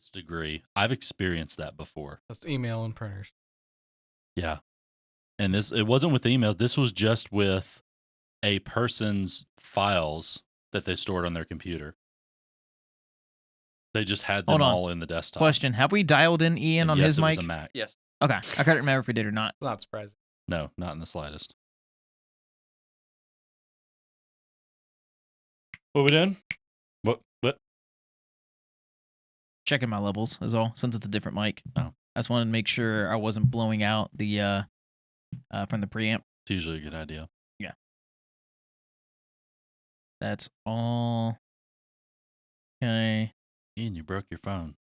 this degree. I've experienced that before. That's email and printers. Yeah. And it wasn't with email. This was just with a person's files that they stored on their computer. They just had them all in the desktop. Question: have we dialed in Ian on his mic? Yes, it was a Mac. Yes. Okay, I couldn't remember if we did or not. It's not surprising. No, not in the slightest. What we doing? What? Checking my levels is all, since it's a different mic. Oh. I just wanted to make sure I wasn't blowing out the from the preamp. It's usually a good idea. Yeah. That's all. Okay. Ian, you broke your phone.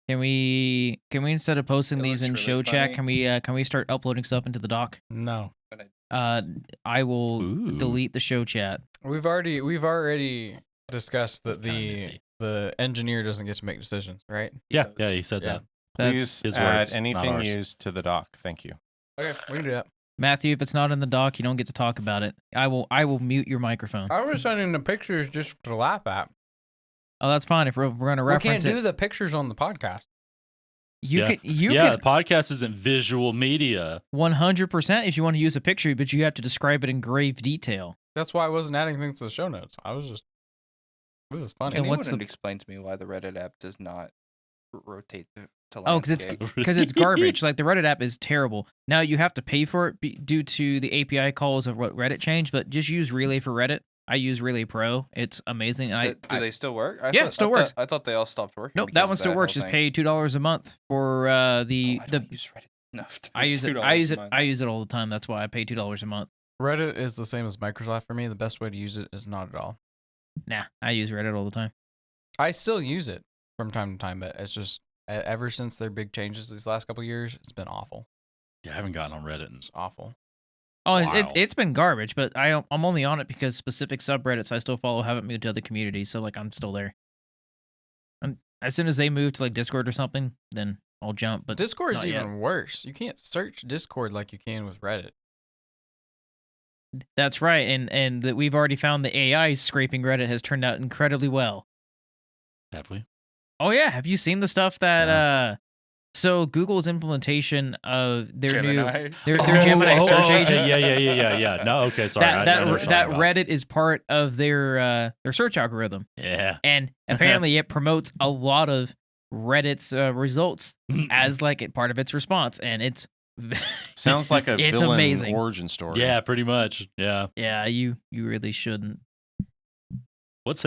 Can we instead of posting It these in looks show really chat, funny. can we start uploading stuff into the doc? No. I will Ooh. delete the show chat. We've already discussed that It's kinda nifty. the engineer doesn't get to make decisions, right? Yeah, he said Yeah. that. Please his add words, not anything ours. used to the doc. Thank you. Okay, we can do that. Matthew, if it's not in the doc, you don't get to talk about it. I will mute your microphone. I was sending the pictures just to laugh at. Oh, that's fine. If we're going to We can't reference do it, the pictures on the podcast. you Yeah. can The podcast isn't visual media. 100% if you want to use a picture, but you have to describe it in grave detail. That's why I wasn't adding things to the show notes. I was just, this is funny. And Anyone what's would explain to me why the Reddit app does not rotate to Oh, because it's garbage. Like the Reddit app is terrible. Now you have to pay for it due to the API calls of what Reddit changed, but just use Relay for Reddit. I use Relay Pro. It's amazing. Do they still work? Yeah, it still works. I thought they all stopped working. Nope, because that of one still whole works. Just thing. pay $2 a month for I the. don't use Reddit enough. To I pay use it. $2 I use a it. month. I use it all the time. That's why I pay $2 a month. Reddit is the same as Microsoft for me. The best way to use it is not at all. Nah, I use Reddit all the time. I still use it from time to time, but it's just ever since their big changes these last couple of years, it's been awful. Yeah, I haven't gotten on Reddit. It's awful. Oh, Wow. it's been garbage, but I'm only on it because specific subreddits I still follow haven't moved to other communities, so like I'm still there. And as soon as they move to like Discord or something, then I'll jump. But Discord's not yet. even worse. You can't search Discord like you can with Reddit. That's right, and that we've already found the AI scraping Reddit has turned out incredibly well. Have we? Oh yeah, have you seen the stuff that No. So Google's implementation of their Gemini. new their Gemini search okay. agent. Yeah. No, okay, sorry. I know That what you're talking about. Reddit is part of their search algorithm, Yeah. and apparently it promotes a lot of Reddit's results as like part of its response, and it's Sounds like a It's villain amazing. origin story. Yeah, pretty much. Yeah. yeah, you really shouldn't. What's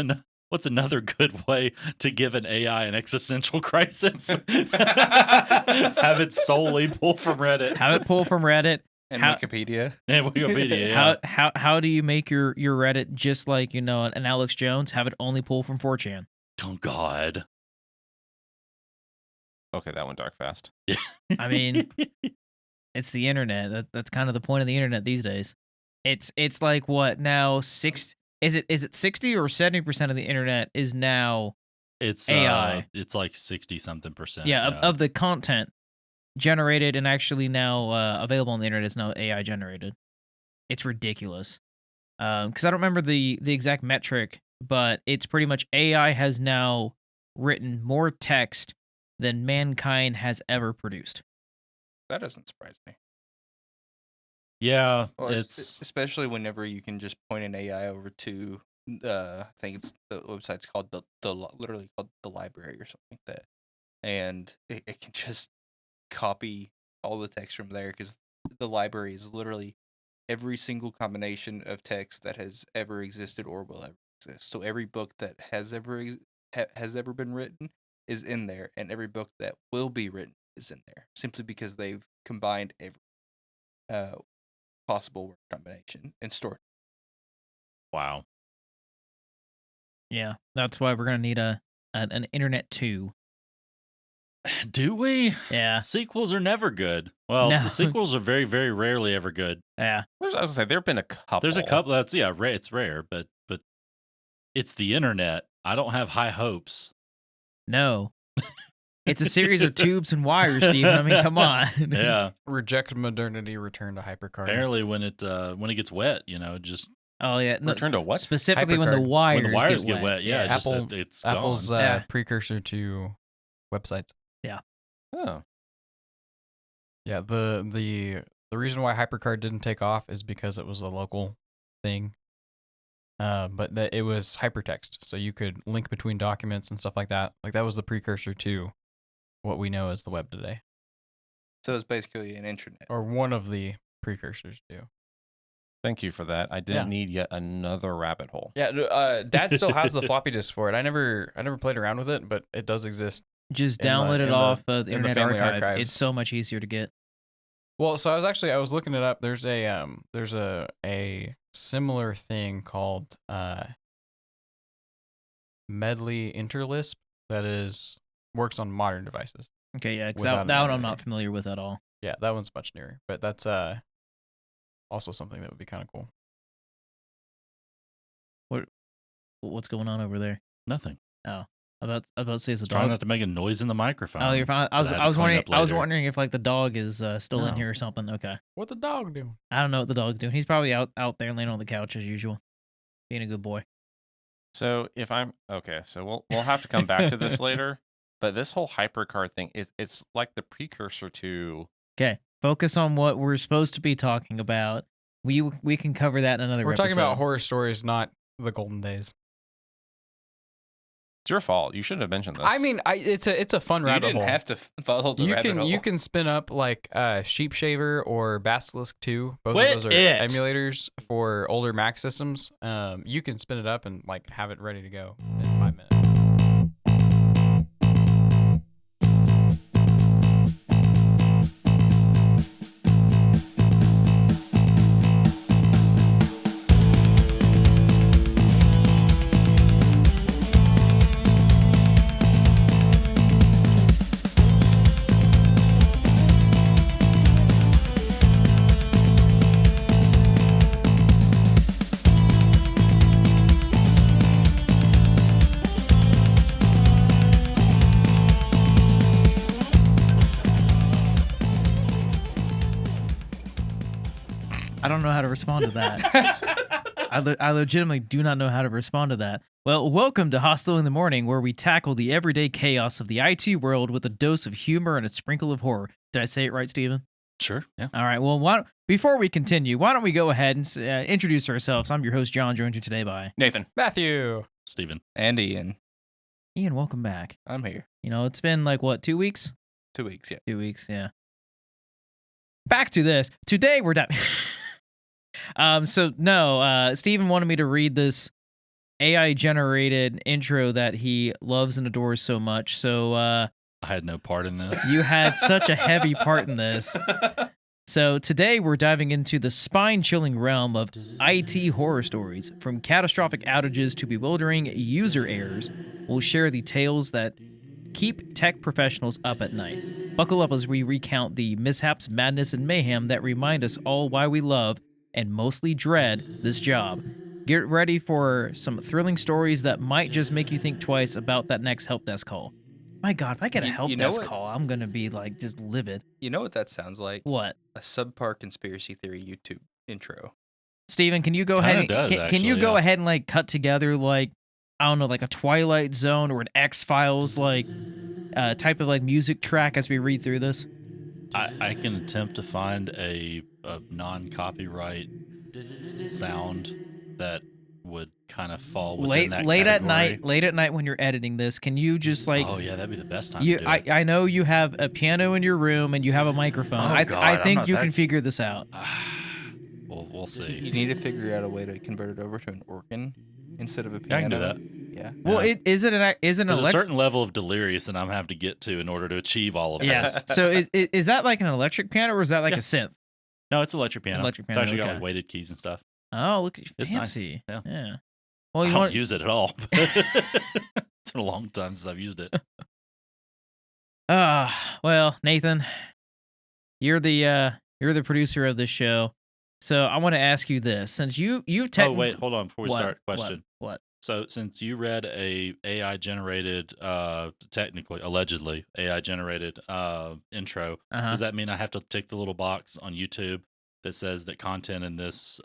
another good way to give an AI an existential crisis? Have it solely pull from Reddit Have it pull from Reddit. And How- Wikipedia. and Wikipedia. Yeah. How do you make your Reddit just like an Alex Jones? Have it only pull from 4chan. Oh God. Okay, that went dark fast. I mean, it's the internet. That's kind of the point of the internet these days. It's like what now? Is it 60 or 70% of the internet is now It's AI. It's like 60 something percent. of the content generated and actually now available on the internet is now AI generated. It's ridiculous. Because I don't remember the exact metric, but it's pretty much AI has now written more text than mankind has ever produced. That doesn't surprise me. Yeah. Well, It's especially whenever you can just point an AI over to I think it's the website's called literally called the library or something like that, and it can just copy all the text from there because the library is literally every single combination of text that has ever existed or will ever exist. So every book that has ever been written is in there, and every book that will be written is in there, simply because they've combined every possible word combination and stored. wow. Yeah, that's why we're gonna need an internet 2. Do we? Yeah, Sequels are never good. Well, No. the sequels are very, very rarely ever good. yeah. I was gonna say there have been a couple. There's a couple that's rare. It's rare, but it's the internet. I don't have high hopes. No, it's a series of tubes and wires, Steven. I mean, come on. Yeah. Reject modernity, return to hypercard. Apparently, when it gets wet, just Oh yeah, no, Return to what? specifically when the Hypercard. wires, when the wires get wet. yeah, Apple- it's Apple's gone. Yeah. precursor to websites. Oh, Yeah, the reason why HyperCard didn't take off is because it was a local thing. But that it was hypertext, so you could link between documents and stuff like that. Like that was the precursor to what we know as the web today, So it's basically an intranet. or one of the precursors to. thank you for that. I didn't need yet another rabbit hole. Yeah, Dad still has the floppy disk for it. I never played around with it, but it does exist. Just In the- download in it the- off of the in the Internet family Archive. archives. It's so much easier to get. Well, so I was looking it up. There's a similar thing called Medley Interlisp that works on modern devices. Okay, yeah, 'cause Without that an one I'm emulator. not familiar with at all. Yeah, that one's much newer, but that's also something that would be kind of cool. What's going on over there? Nothing. About to say it's a Trying dog. not to make a noise in the microphone. Oh, you're fine. that I had to clean up I was later. wondering if like the dog is still in No. here or something. Okay, What the dog do? I don't know what the dog's doing. He's probably out there laying on the couch as usual, being a good boy. So if I'm okay, so we'll have to come back to this later. But this whole hypercard thing it's like the precursor to Okay, focus on what we're supposed to be talking about. We can cover that in another. We're talking about episode. horror stories, not the golden days. it's your fault. You shouldn't have mentioned this. I mean, it's a fun You rabbit didn't hole. have to follow the rabbit hole. You can spin up like Sheep Shaver or Basilisk 2. Both Quit of those are it. emulators for older Mac systems. You can spin it up and like have it ready to go in 5 minutes. I don't know how to respond to that. I legitimately do not know how to respond to that. Well, welcome to Hostile in the Morning, where we tackle the everyday chaos of the IT world with a dose of humor and a sprinkle of horror. Did I say it right, Steven? Sure. Yeah. All right. Well, before we continue, why don't we go ahead and introduce ourselves? I'm your host, John, joined you today by Nathan. Matthew. Steven. and Ian, Ian. Welcome back. I'm here. You know, it's been like, what, 2 weeks? 2 weeks, yeah. 2 weeks, yeah. Back to this. Today we're done. Steven wanted me to read this AI generated intro that he loves and adores so much. So I had no part in this. you had such a heavy part in this. So today we're diving into the spine-chilling realm of IT horror stories. From catastrophic outages to bewildering user errors, we'll share the tales that keep tech professionals up at night. Buckle up as we recount the mishaps, madness, and mayhem that remind us all why we love and mostly dread this job. Get ready for some thrilling stories that might just make you think twice about that next help desk call. My God, if I get a help you know desk what? call, I'm gonna be like just livid. You know what that sounds like? What? A subpar conspiracy theory YouTube intro. Steven, can you go Kinda ahead and does, can you actually, go yeah. ahead and like cut together like I don't know, like a Twilight Zone or an X-Files like type of like music track as we read through this? I can attempt to find a non-copyright sound that would kind of fall within that Late at category. night when you're editing this, can you just like oh yeah, that'd be the best time you to do it. I know you have a piano in your room and you have a microphone. Oh, I God, I'm think not you that- can figure this out. we'll You see. need to figure out a way to convert it over to an organ instead of a I piano. can do that. Yeah. Well, Yeah. is it an There's a electric? certain level of delirious that I'm have to get to in order to achieve all of Yes. this. So is that like an electric piano or is that like Yeah. a synth? No, it's electric piano. Electric It's piano, actually got okay. like weighted keys and stuff. Oh, look at you, It's nice. fancy. Yeah. Yeah. Well, I you don't want use it at all. It's been a long time since I've used it. well, Nathan, you're the producer of this show. So I want to ask you this. Since you Oh wait, hold on before we What? start. Question. What? So since you read a AI generated, technically allegedly AI generated intro, Uh-huh. does that mean I have to tick the little box on YouTube that says that content in this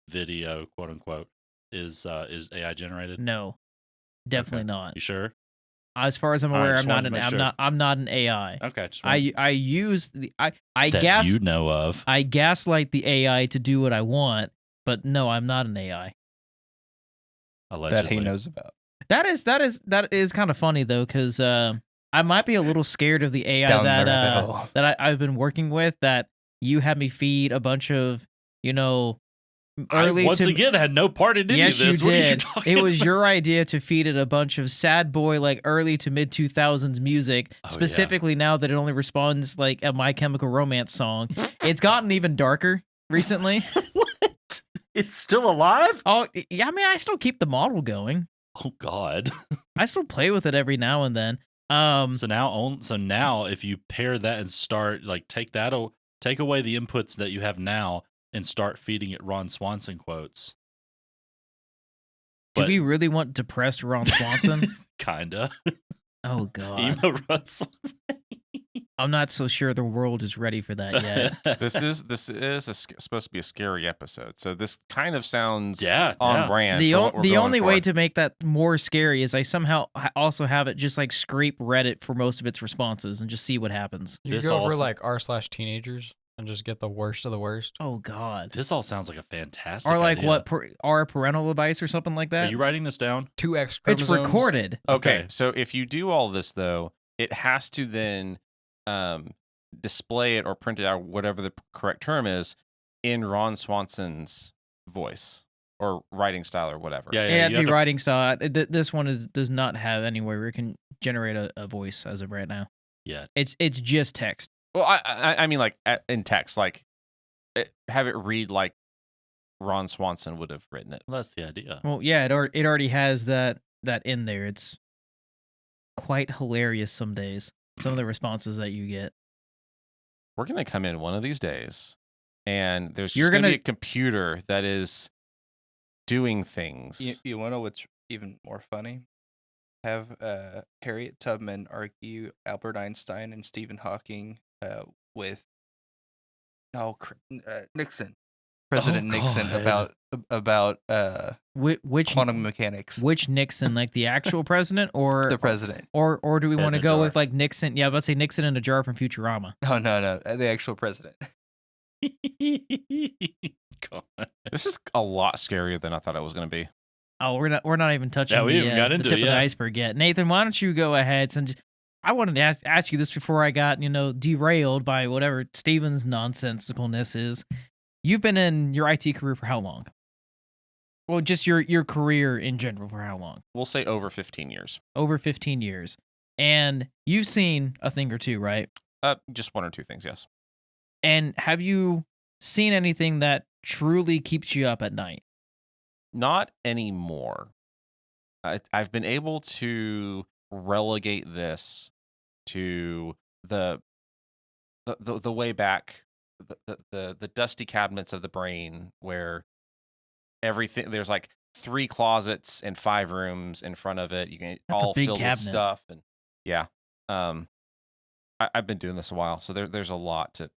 video, quote unquote, is AI generated? No. Definitely not. You sure? As far as I'm All right, aware, just I'm not wanted an to make I'm sure. not I'm not an AI. Okay. Just I use the I that gas you know of. I gaslight the AI to do what I want, but no, I'm not an AI. Allegedly. That he knows about. That is kind of funny though, because I might be a little scared of the AI Down the rabbit hole. that I've been working with. That you had me feed a bunch of early I once to again had no part in any yes, of this. you What are you did. talking It was about? your idea to feed it a bunch of sad boy like early to mid 2000s music. Oh, yeah. Specifically now that it only responds like a My Chemical Romance song. It's gotten even darker recently. What? It's still alive? Oh yeah, I mean I still keep the model going. Oh God. I still play with it every now and then. So now if you pair that and start like take away the inputs that you have now and start feeding it Ron Swanson quotes. Do But- we really want depressed Ron Swanson? Kinda. Oh God, Emo Ron Swanson. I'm not so sure the world is ready for that yet. This is supposed to be a scary episode, so this kind of sounds Yeah, on yeah. brand. The for what we're the going only for. way to make that more scary is I somehow also have it just like scrape Reddit for most of its responses and just see what happens. You This go over also- like r/teenagers and just get the worst of the worst. Oh God. This all sounds like a fantastic Or like idea. what our parental advice or something like Are that. you writing this down? 2X It's chromosomes. recorded. Okay, so if you do all this though, it has to then display it or print it out, whatever the correct term is, in Ron Swanson's voice or writing style or whatever. Yeah, Yeah, you it'd be have to- writing style. This one does not have anywhere where it can generate a voice as of right now. Yeah. It's just text. Well, I mean like in text, like have it read like Ron Swanson would have written it. Well, that's the idea. Well, yeah, it already has that in there. It's quite hilarious some days. Some of the responses that you get. We're gonna come in one of these days, and there's You're just gonna be gonna- a computer that is doing things. You want to know what's even more funny? Have Harriet Tubman argue Albert Einstein and Stephen Hawking with Nixon, President Nixon God. about Which quantum mechanics. which Nixon, like the actual president, or The president. or do we In want to a go jar. with like Nixon? Yeah, let's say Nixon in a jar from Futurama. Oh no, the actual president. God. This is a lot scarier than I thought it was gonna be. Oh, we're not even touching Yeah, we the, haven't got the into tip it of the yet. iceberg yet. Nathan, why don't you go ahead? Since I wanted to ask you this before I got derailed by whatever Steven's nonsensicalness is. You've been in your IT career for how long? Well, just your career in general for how long? We'll say over 15 years. Over 15 years. And you've seen a thing or two, right? Just one or two things, yes. And have you seen anything that truly keeps you up at night? Not anymore. I've been able to relegate this to the way back, the dusty cabinets of the brain where everything, there's like 3 closets and 5 rooms in front of it. You can That's a all big filled with cabinet. stuff, and yeah. I've been doing this a while, so there's a lot to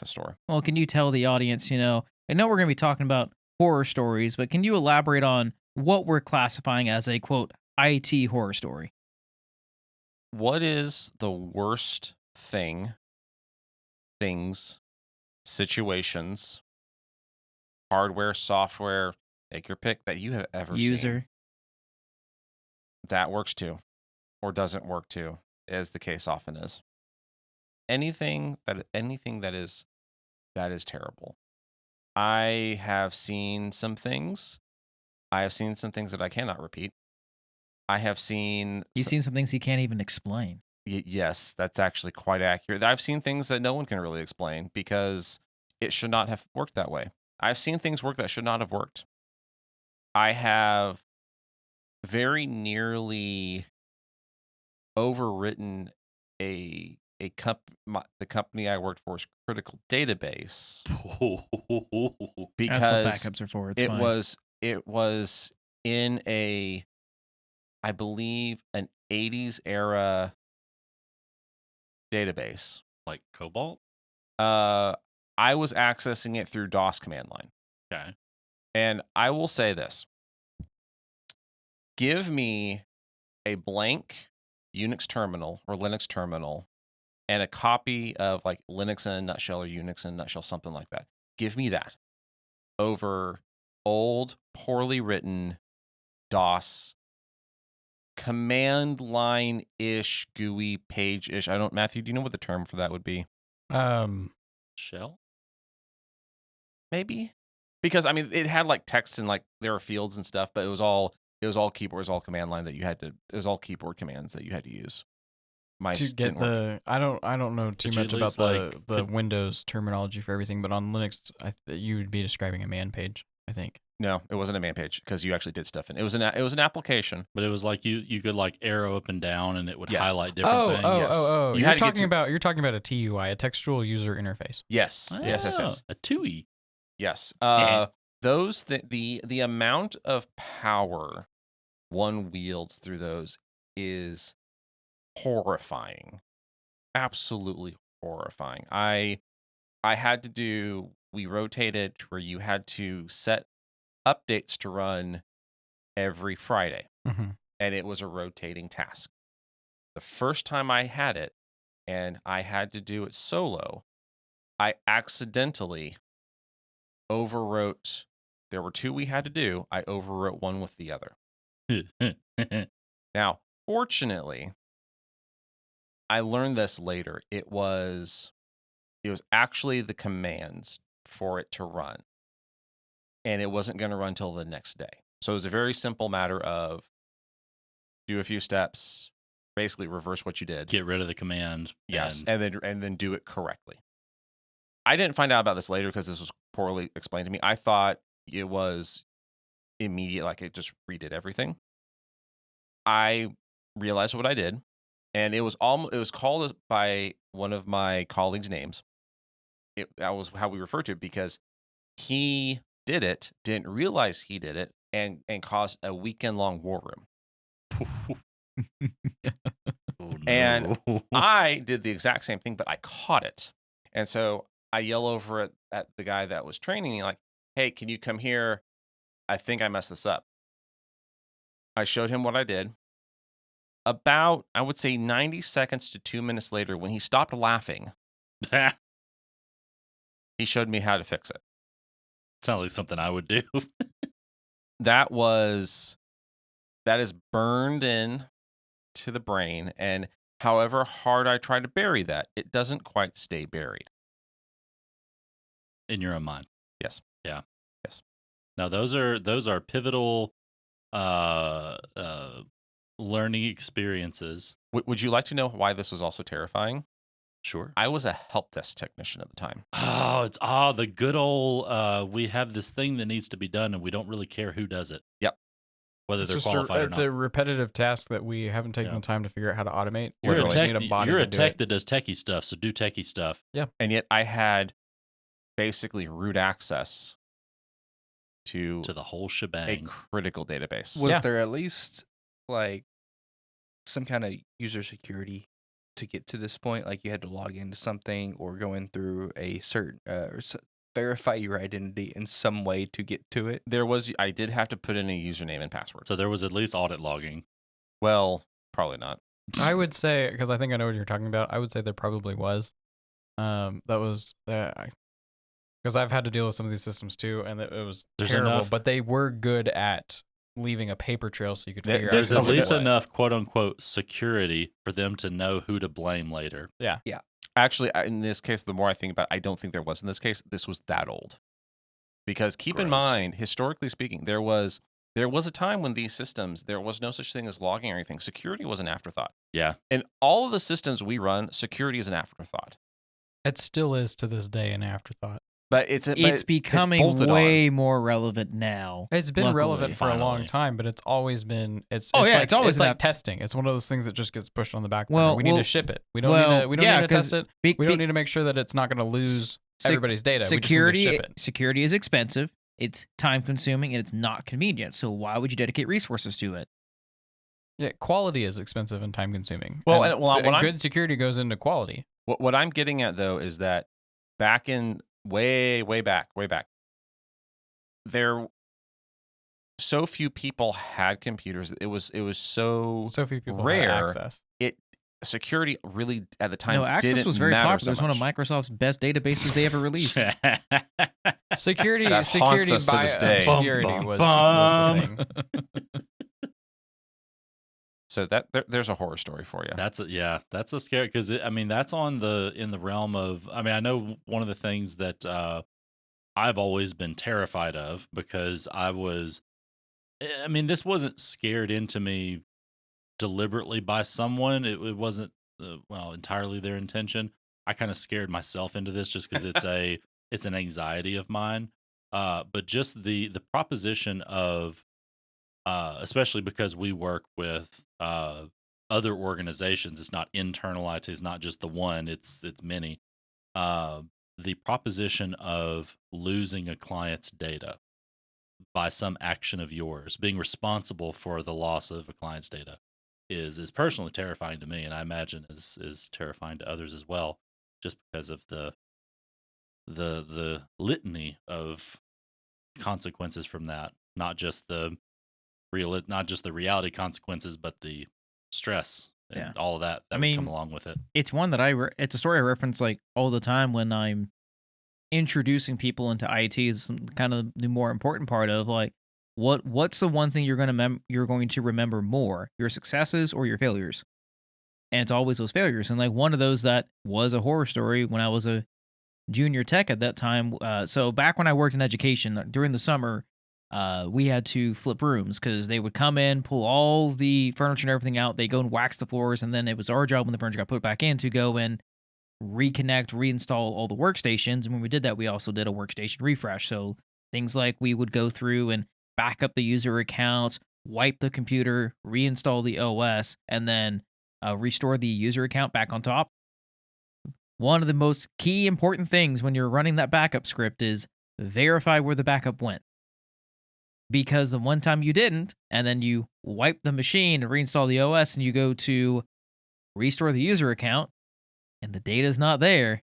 store. Well, can you tell the audience, I know we're going to be talking about horror stories, but can you elaborate on what we're classifying as a, quote, IT horror story? What is the worst things, situations, hardware, software, take your pick, that you have ever seen? User. That works too, or doesn't work too, as the case often is. Anything that is terrible. I have seen some things. I have seen some things that I cannot repeat. I have seen. You've seen some things you can't even explain. Yes, that's actually quite accurate. I've seen things that no one can really explain because it should not have worked that way. I've seen things work that should not have worked. I have very nearly overwritten the company I worked for's critical database because That's what backups are for. It's it fine. was in I believe an 80s era database. Like Cobalt? I was accessing it through DOS command line. Okay. And I will say this. Give me a blank Unix terminal or Linux terminal and a copy of like Linux in a nutshell or Unix in a nutshell, something like that. Give me that over old, poorly written DOS command line ish, GUI page ish. Matthew, do you know what the term for that would be? Shell? Maybe, because I mean, it had like text and like there were fields and stuff, but it was all keyboard, it was all command line that you had to. It was all keyboard commands that you had to use. Mice To get didn't work. I don't know too Could you much at about least, like, the Windows terminology for everything, but on Linux, you would be describing a man page, I think. No, it wasn't a man page because you actually did stuff in it. Was an application. But it was like you could like arrow up and down and it would Yes. highlight different things. Yes. You You're had to get talking to- about a TUI, a textual user interface. Yes, yes. A TUI. Yes. Yeah. The amount of power one wields through those is horrifying. Absolutely horrifying. We rotated where you had to set updates to run every Friday, Mm-hmm. and it was a rotating task. The first time I had it and I had to do it solo, I accidentally overwrote. There were two we had to do. I overwrote one with the other. Now, fortunately, I learned this later. It was actually the commands for it to run, and it wasn't going to run till the next day. So it was a very simple matter of do a few steps, basically reverse what you did. Get rid of the command. Yes, and then do it correctly. I didn't find out about this later because this was poorly explained to me. I thought it was immediate, like it just redid everything. I realized what I did, and it was called by one of my colleagues' names. That was how we referred to it because he did it, didn't realize he did it, and caused a weekend-long war room. Oh, no. And I did the exact same thing, but I caught it. And so I yell over at the guy that was training me, like, hey, can you come here? I think I messed this up. I showed him what I did. About, I would say 90 seconds to 2 minutes later, when he stopped laughing, he showed me how to fix it. Sounds like something I would do. That is burned in to the brain, and however hard I try to bury that, it doesn't quite stay buried. In your own mind. Yes. Yeah. Yes. Now those are pivotal learning experiences. Would you like to know why this was also terrifying? Sure. I was a help desk technician at the time. Oh, it's the good old we have this thing that needs to be done and we don't really care who does it. Yep. Whether It's they're just qualified or it's not. a repetitive task that we haven't taken Yeah. the time to figure out how to automate. You're We a just tech, need a body you're to a do tech it. that does techie stuff, so do techie stuff. And yet I had basically root access to To the whole a shebang. critical database. Was Yeah. there at least like some kind of user security to get to this point? Like you had to log into something or go in through a certain verify your identity in some way to get to it. I did have to put in a username and password. So there was at least audit logging. Well, probably not. I would say, because I think I know what you're talking about, I would say there probably was. That was because I've had to deal with some of these systems too, and it was There's terrible. enough- But they were good at leaving a paper trail so you could figure There's out. at who did least what. enough quote unquote security for them to know who to blame later. Actually, in this case, the more I think about it, I don't think there was in this case. This was that old. Because keep in Gross. mind, historically speaking, there was a time when these systems, there was no such thing as logging or anything. Security was an afterthought. Yeah. In all of the systems we run, security is an afterthought. It still is to this day an afterthought. But It's becoming bolted way more relevant now. It's been Luckily. relevant for a long Finally. time, but it's always been. It's Oh, yeah, like, it's always like that- testing. It's one of those things that just gets pushed on the back burner. Well, We need well- to ship it. We don't well, need to yeah, need to 'cause test it. Be- We be- don't need to make sure that it's not going to lose sec- everybody's data. Security, We just need to ship it. security is expensive. It's time consuming and it's not convenient. So why would you dedicate resources to it? Yeah, quality is expensive and time consuming. Well, and and- well, what I'm- good security goes into quality. What I'm getting at, though, is that back in way back, there so few people had computers. It was so So few people rare. had access. Security really at the time No, Access didn't was very matter popular. It so was one of much. Microsoft's best databases they ever released. Security That haunts us to by this day. obscurity Bum, was bum, the thing. So there's a horror story for you. That's a scary, because I mean that's in the realm of, I mean, I know one of the things that I've always been terrified of, because this wasn't scared into me deliberately by someone. It wasn't entirely their intention. I kind of scared myself into this just because it's an anxiety of mine. But just the proposition of, especially because we work with other organizations, it's not internal IT, it's not just the one, it's many. The proposition of losing a client's data by some action of yours, being responsible for the loss of a client's data, is personally terrifying to me, and I imagine is terrifying to others as well, just because of the litany of consequences from that. Not just the reality consequences, but the stress and Yeah. all of that I would come mean, along with it. It's one that it's a story I reference like all the time when I'm introducing people into IT. Is some kind of the more important part of like what's the one thing you're going to remember more, your successes or your failures? And it's always those failures. And like one of those that was a horror story when I was a junior tech at that time. So back when I worked in education during the summer, we had to flip rooms because they would come in, pull all the furniture and everything out. They go and wax the floors, and then it was our job when the furniture got put back in to go and reconnect, reinstall all the workstations. And when we did that, we also did a workstation refresh. So things like we would go through and back up the user accounts, wipe the computer, reinstall the OS, and then restore the user account back on top. One of the most key important things when you're running that backup script is verify where the backup went. Because the one time you didn't, and then you wipe the machine and reinstall the OS and you go to restore the user account and the data's not there,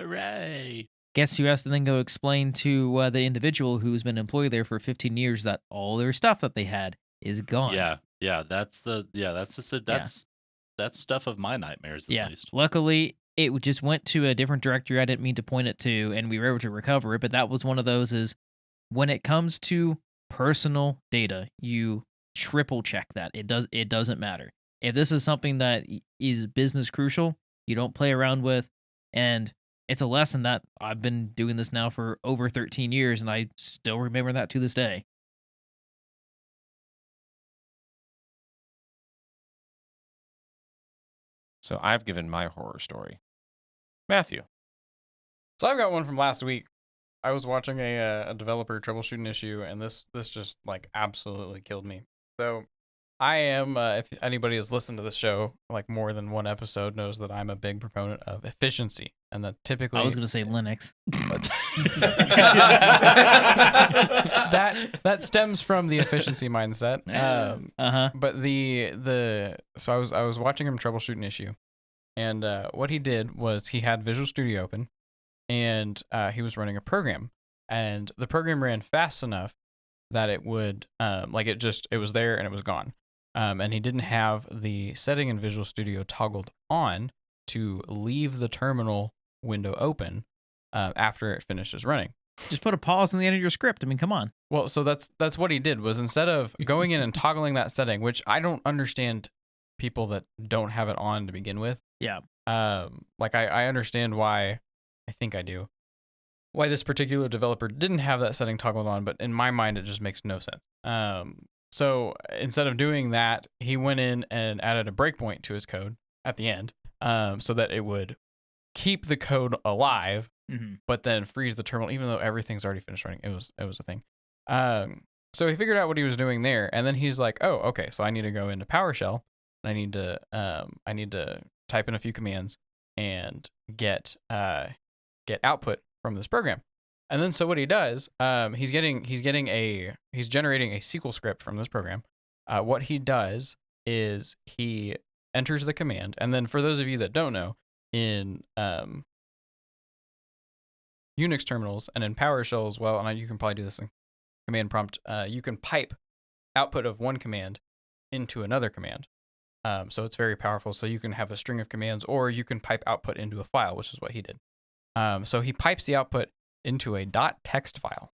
Hooray! guess who has to then go explain to the individual who's been employed there for 15 years that all their stuff that they had is gone. That's stuff of my nightmares, at least. Luckily, it just went to a different directory I didn't mean to point it to, and we were able to recover it. But that was one of those is when it comes to personal data, you triple check that. It doesn't matter. If this is something that is business crucial, you don't play around with. And it's a lesson that I've been doing this now for over 13 years, and I still remember that to this day. So I've given my horror story. Matthew. So I've got one from last week. I was watching a developer troubleshooting issue, and this just like absolutely killed me. So I am, if anybody has listened to this show like more than one episode, knows that I'm a big proponent of efficiency, and that typically I was going to say Linux. that stems from the efficiency mindset. But so I was watching him troubleshoot an issue, and what he did was he had Visual Studio open, and he was running a program, and the program ran fast enough that it would it was there and it was gone. And he didn't have the setting in Visual Studio toggled on to leave the terminal window open after it finishes running. Just put a pause in the end of your script. I mean, come on. Well, so that's what he did was instead of going in and toggling that setting, which I don't understand people that don't have it on to begin with. Yeah. I understand why, I think I do, why this particular developer didn't have that setting toggled on, but in my mind, it just makes no sense. So instead of doing that, he went in and added a breakpoint to his code at the end, so that it would keep the code alive, but then freeze the terminal, even though everything's already finished running. It was a thing. So he figured out what he was doing there, and then he's like, "Oh, okay. So I need to go into PowerShell, and I need to type in a few commands and get output from this program." And then so what he does, he's generating a SQL script from this program. What he does is he enters the command, and then for those of you that don't know, in Unix terminals and in PowerShell as well, and you can probably do this in command prompt, you can pipe output of one command into another command. So it's very powerful. So you can have a string of commands, or you can pipe output into a file, which is what he did. So he pipes the output into a .text file,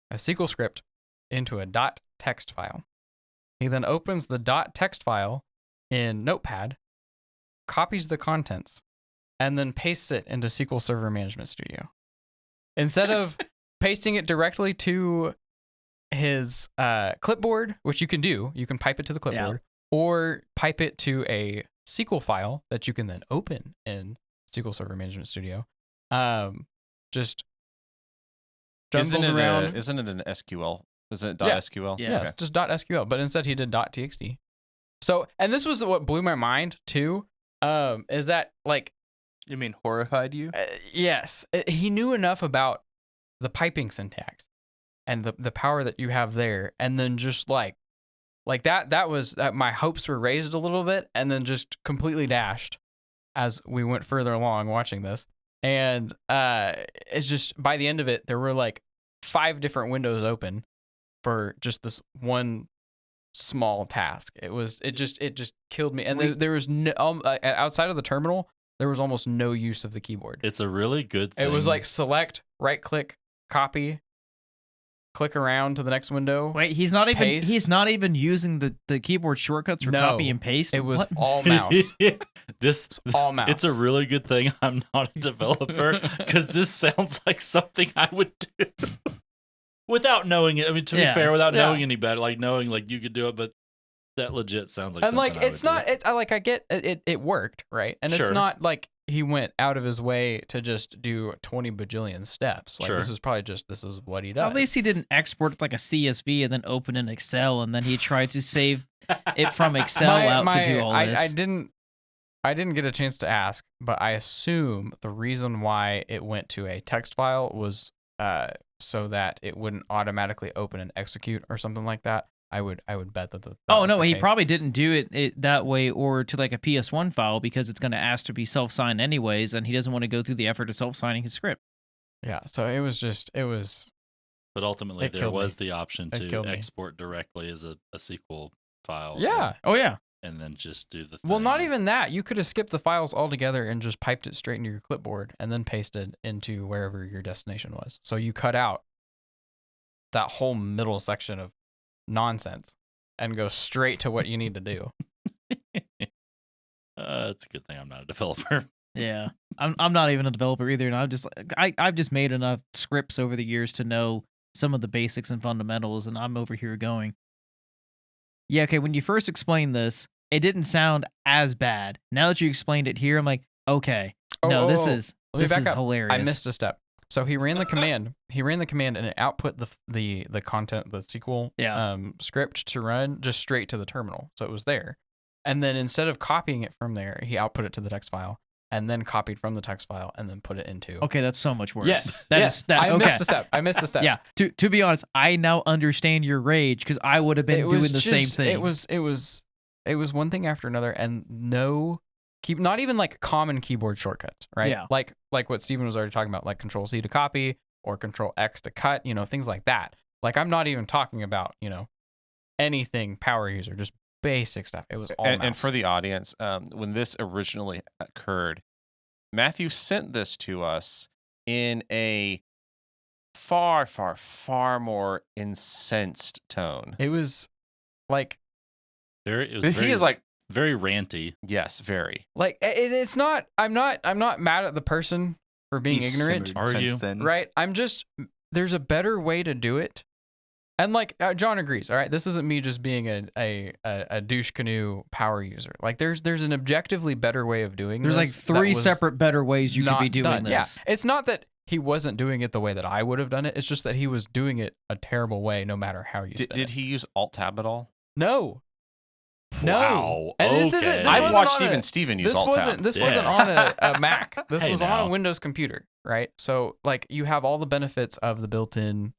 a SQL script into a .text file. He then opens the .text file in Notepad, copies the contents, and then pastes it into SQL Server Management Studio. Instead of pasting it directly to his clipboard, which you can do, you can pipe it to the clipboard, or pipe it to a SQL file that you can then open in SQL Server Management Studio. Just jumbles around. Isn't it an SQL? Isn't it Yeah. .SQL? Yeah. Yes, just .SQL, but instead he did .txt. So, and this was what blew my mind too, is that like, You mean horrified you? yes, he knew enough about the piping syntax and the power that you have there, and then just like that was my hopes were raised a little bit, and then just completely dashed as we went further along watching this. And it's just, by the end of it, there were like 5 different windows open for just this one small task. It just killed me. And there was no outside of the terminal, there was almost no use of the keyboard. It's a really good thing. It was like select, right click, copy, click around to the next window. Wait, he's not even paste. he's not even using the keyboard shortcuts for No, copy and paste. It was What? all mouse. This All mouse. It's a really good thing I'm not a developer, because this sounds like something I would do without knowing it. I mean, to be Yeah. fair, without Yeah. knowing any better, like knowing like you could do it, but that legit sounds like and something like I it's would not do. it's I get it, it worked, right? And it's Sure. not like he went out of his way to just do 20 bajillion steps. Like Sure. this is what he does. At least he didn't export like a CSV and then open in Excel, and then he tried to save it from Excel to do all this. I didn't get a chance to ask, but I assume the reason why it went to a text file was so that it wouldn't automatically open and execute or something like that. I would bet that. Oh no, he probably didn't do it that way, or to like a PS1 file, because it's going to ask to be self-signed anyways, and he doesn't want to go through the effort of self-signing his script. Yeah, so it was. But ultimately, It there killed was me. the option It to killed me. export directly as a SQL file. Yeah. Oh yeah. And then just do the thing. Well, not even that. You could have skipped the files altogether and just piped it straight into your clipboard and then pasted into wherever your destination was. So you cut out that whole middle section of nonsense and go straight to what you need to do. It's a good thing I'm not a developer. Yeah, I'm not even a developer either, and I've just made enough scripts over the years to know some of the basics and fundamentals, and I'm over here going, yeah, okay. When you first explained this, it didn't sound as bad. Now that you explained it here, I'm like, okay, this is Let me back up. hilarious. I missed a step. So he ran the command. He ran the command and it output the content, the SQL script to run just straight to the terminal. So it was there. And then instead of copying it from there, he output it to the text file and then copied from the text file and then put it into. Okay, that's so much worse. Yes. Okay. I missed the step. Yeah. To be honest, I now understand your rage, because I would have been doing the same thing. It was one thing after another, and not even like common keyboard shortcuts, right? Yeah. Like what Steven was already talking about, like Control C to copy or Control X to cut, things like that. Like I'm not even talking about, anything power user, just basic stuff. It was all mouse. And for the audience, when this originally occurred, Matthew sent this to us in a far, far, far more incensed tone. It was like He is like very ranty. yes, very. like it's not. I'm not mad at the person for being He's ignorant. simmered Are since you? then. Right? I'm just, there's a better way to do it. And like John agrees, all right? This isn't me just being a douche canoe power user. Like there's an objectively better way of doing There's like this that 3 was separate better ways you could not be doing done. this. Yeah. It's not that he wasn't doing it the way that I would have done it. It's just that he was doing it a terrible way no matter how you spin Did it. he use Alt Tab at all? No. Wow. And this Okay. isn't, this I've wasn't watched on even a- Steven use this Alt wasn't Tab. this Yeah. wasn't on a Mac. This Hey, was on now. a Windows computer, right? So like you have all the benefits of the built-in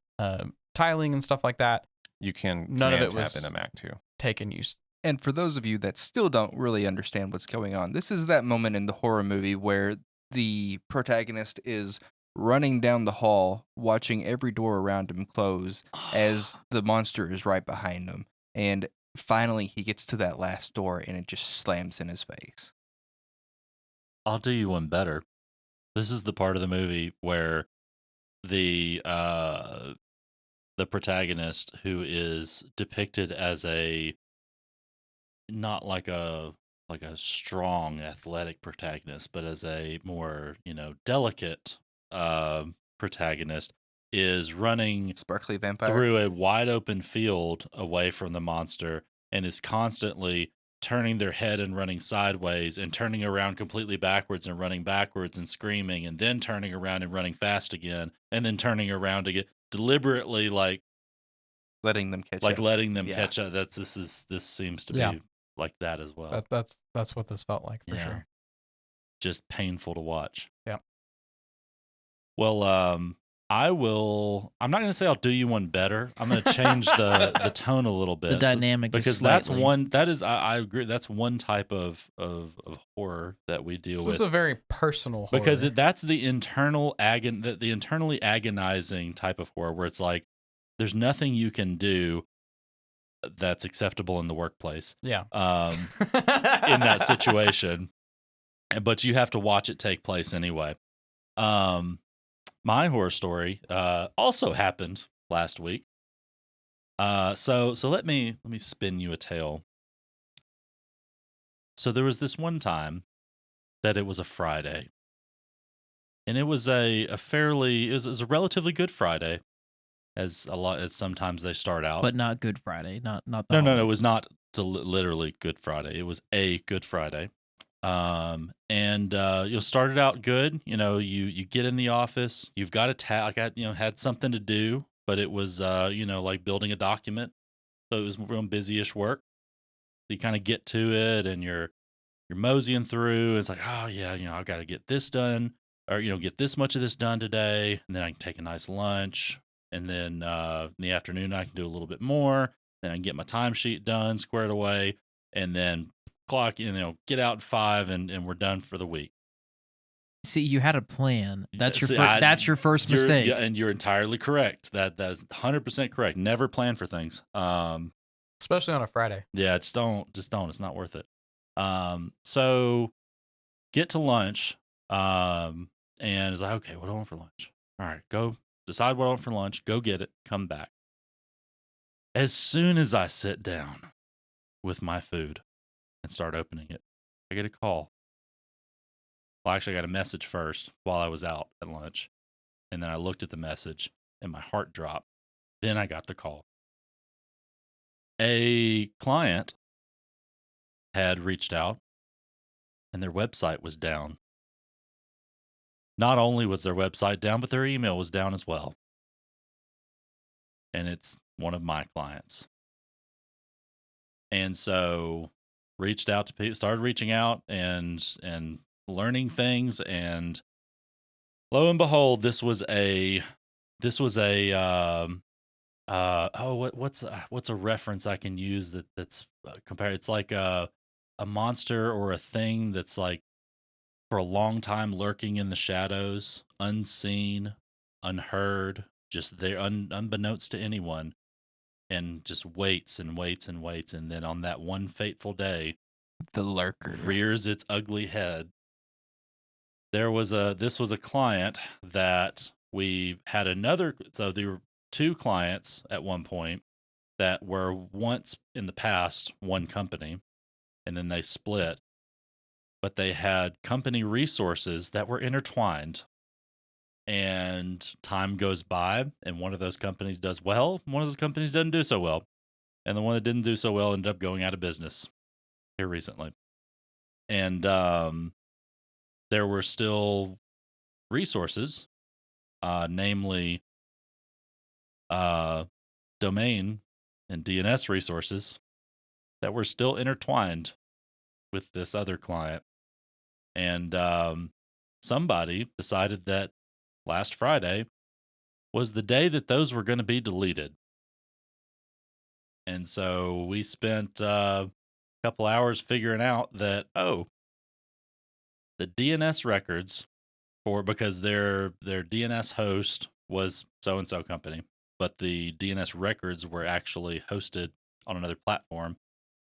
tiling and stuff like that. You can None of Command it Tab was- in a Mac too. Taken use. And for those of you that still don't really understand what's going on, this is that moment in the horror movie where the protagonist is running down the hall, watching every door around him close as the monster is right behind him. And finally, he gets to that last door, and it just slams in his face. I'll do you one better. This is the part of the movie where the protagonist, who is depicted as not like a strong athletic protagonist, but as a more delicate protagonist, is running Sparkly vampire. through a wide open field away from the monster and is constantly turning their head and running sideways and turning around completely backwards and running backwards and screaming and then turning around and running fast again and then turning around again, deliberately letting them catch up. letting them Yeah. catch up. This seems to Yeah. be like that as well. That's what this felt like for Yeah. sure. Just painful to watch. Yeah. Well, I'm not going to say I'll do you one better. I'm going to change the tone a little bit. The dynamic because is that's slightly- one that is I agree, that's one type of horror that we deal This with. is a very personal horror. Because that's the internally agonizing type of horror where it's like there's nothing you can do that's acceptable in the workplace. Yeah. In that situation, but you have to watch it take place anyway. My horror story also happened last week. So let me spin you a tale. So there was this one time that it was a Friday, and it was a relatively good Friday, as sometimes they start out. but not Good Friday. Not the No, holiday. it was not literally Good Friday. It was a Good Friday. And you'll start it out good. You get in the office. You've got a task. Had something to do, but it was like building a document. So it was real busy-ish work. So you kind of get to it, and you're moseying through. And it's like, oh yeah, I've got to get this done, or get this much of this done today, and then I can take a nice lunch. And then in the afternoon, I can do a little bit more. Then I can get my timesheet done, squared away, and then clock, get out at 5, and we're done for the week. See, you had a plan. That's your See, that's your first mistake. Yeah, and you're entirely correct. That is 100% correct. Never plan for things. Especially on a Friday. Yeah, just don't. It's not worth it. So get to lunch. And it's like, okay, what do I want for lunch? All right, go decide what I want for lunch. Go get it. Come back. As soon as I sit down with my food and start opening it, I get a call. Well, actually, I got a message first while I was out at lunch. And then I looked at the message and my heart dropped. Then I got the call. A client had reached out and their website was down. Not only was their website down, but their email was down as well. And it's one of my clients. And so reached out to people, started reaching out and learning things, and lo and behold, what's a reference I can use that's compared? It's like a monster or a thing that's like for a long time lurking in the shadows, unseen, unheard, just there, unbeknownst to anyone, and just waits and waits and waits, and then on that one fateful day, The lurker. rears its ugly head. This was a client that we had so there were two clients at one point that were once in the past one company, and then they split, but they had company resources that were intertwined. And time goes by, and one of those companies does well, one of those companies doesn't do so well. And the one that didn't do so well ended up going out of business here recently. And there were still resources, namely domain and DNS resources, that were still intertwined with this other client. And somebody decided that last Friday was the day that those were going to be deleted. And so we spent a couple hours figuring out that, the DNS records because their DNS host was so and so company, but the DNS records were actually hosted on another platform,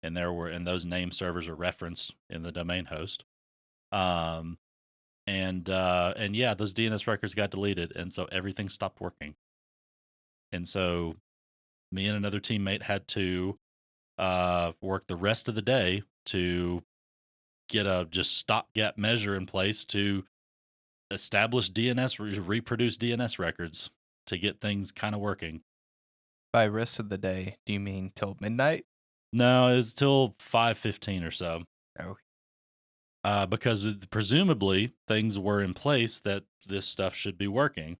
and those name servers are referenced in the domain host. And yeah, those DNS records got deleted, and so everything stopped working. And so me and another teammate had to work the rest of the day to get a just stopgap measure in place to establish reproduce DNS records to get things kind of working. By rest of the day, do you mean till midnight? No, it's till 5:15 or so. Oh, Because presumably things were in place that this stuff should be working.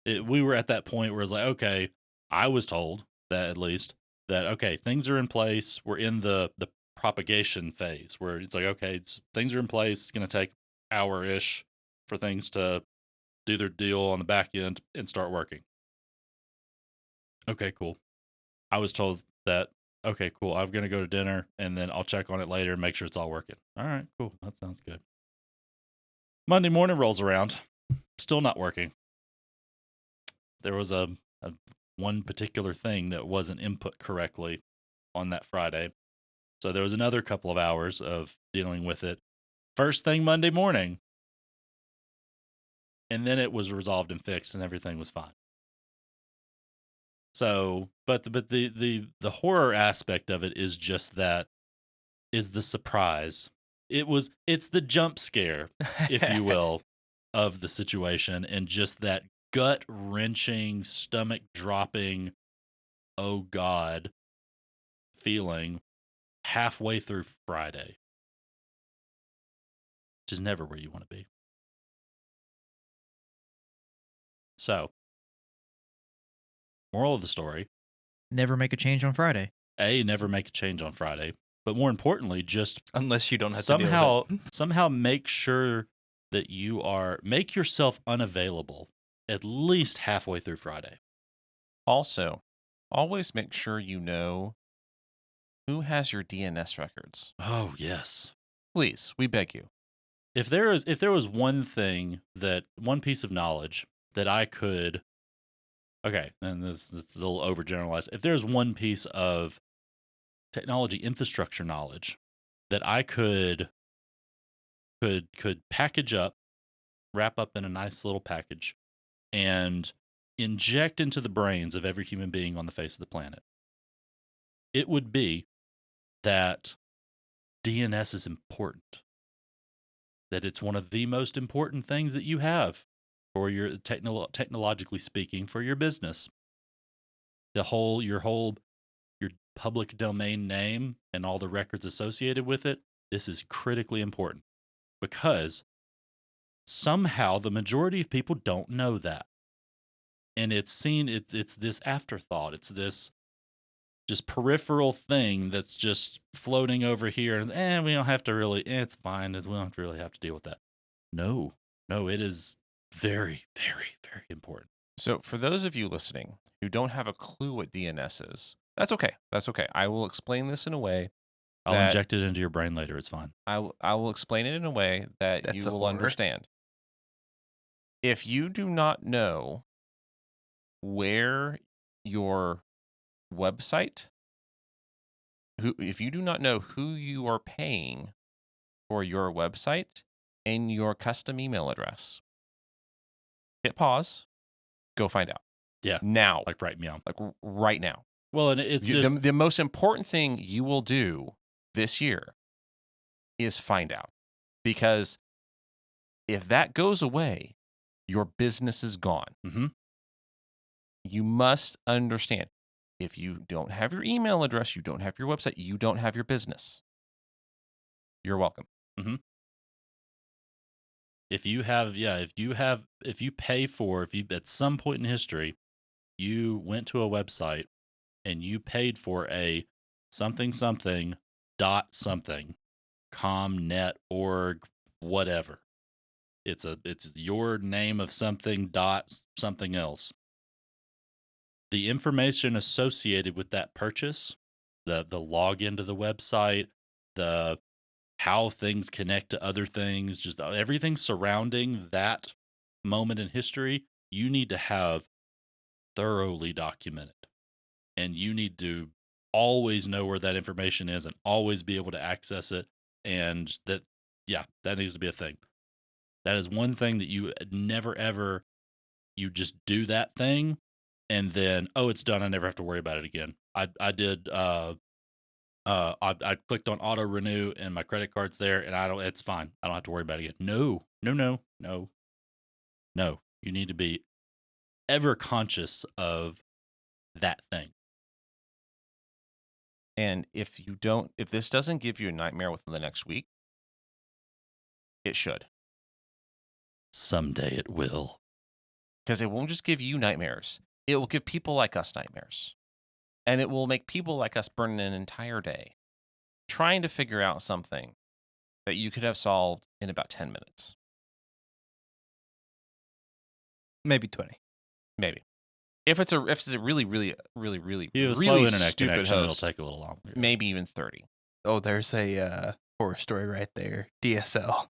We were at that point where it's like, okay, I was told that at least that, okay, things are in place. We're in the propagation phase where it's like, okay, things are in place. It's going to take hour-ish for things to do their deal on the back end and start working. Okay, cool. I was told that, okay, cool. I'm going to go to dinner and then I'll check on it later and make sure it's all working. All right, cool. That sounds good. Monday morning rolls around, still not working. There was a one particular thing that wasn't input correctly on that Friday. So there was another couple of hours of dealing with it. First thing Monday morning. And then it was resolved and fixed and everything was fine. So, but the horror aspect of it is just that is the surprise. It's the jump scare, if you will, of the situation, and just that gut wrenching, stomach dropping, oh God feeling halfway through Friday. Which is never where you want to be. So, moral of the story: Never make a change on Friday. never make a change on Friday. But more importantly, just unless you don't have to deal with it. somehow make sure that make yourself unavailable at least halfway through Friday. Also, always make sure you know who has your DNS records. Oh, yes. Please, we beg you. If there was one piece of knowledge that I could, okay, and this is a little overgeneralized. If there's one piece of technology infrastructure knowledge that I could package up, wrap up in a nice little package, and inject into the brains of every human being on the face of the planet, it would be that DNS is important. That it's one of the most important things that you have for your technologically speaking, for your business. Your public domain name and all the records associated with it, this is critically important because somehow the majority of people don't know that. And it's this afterthought. It's this just peripheral thing that's just floating over here. And we don't have to really, it's fine. We don't really have to deal with that. No, it is very, very, very important. So for those of you listening who don't have a clue what DNS is, that's okay. That's okay. I will explain this in a way. I'll inject it into your brain later. It's fine. I will explain it in a way that you will understand. If you do not know where your website, if you do not know who you are paying for your website and your custom email address, hit pause, go find out. Yeah. Now. Like right meow. Like right now. Well, and it's just the most important thing you will do this year is find out. Because if that goes away, your business is gone. Mm-hmm. You must understand, if you don't have your email address, you don't have your website, you don't have your business. You're welcome. Mm-hmm. If you at some point in history, you went to a website and you paid for a something dot something, comnet, org, whatever. It's your name of something dot something else. The information associated with that purchase, the login to the website, the how things connect to other things, just everything surrounding that moment in history, you need to have thoroughly documented. And you need to always know where that information is and always be able to access it. And that needs to be a thing. That is one thing that you never, ever, you just do that thing and then, oh, it's done. I never have to worry about it again. I did, I clicked on auto renew and my credit card's there and it's fine. I don't have to worry about it again. No. You need to be ever conscious of that thing. And if this doesn't give you a nightmare within the next week, it should. Someday it will. Because it won't just give you nightmares. It will give people like us nightmares. And it will make people like us burn an entire day trying to figure out something that you could have solved in about 10 minutes. Maybe 20. Maybe. If it's a really, really, really, really, You have a really slow internet stupid connection, host, it'll take a little longer. maybe even 30. Oh, there's a horror story right there. DSL.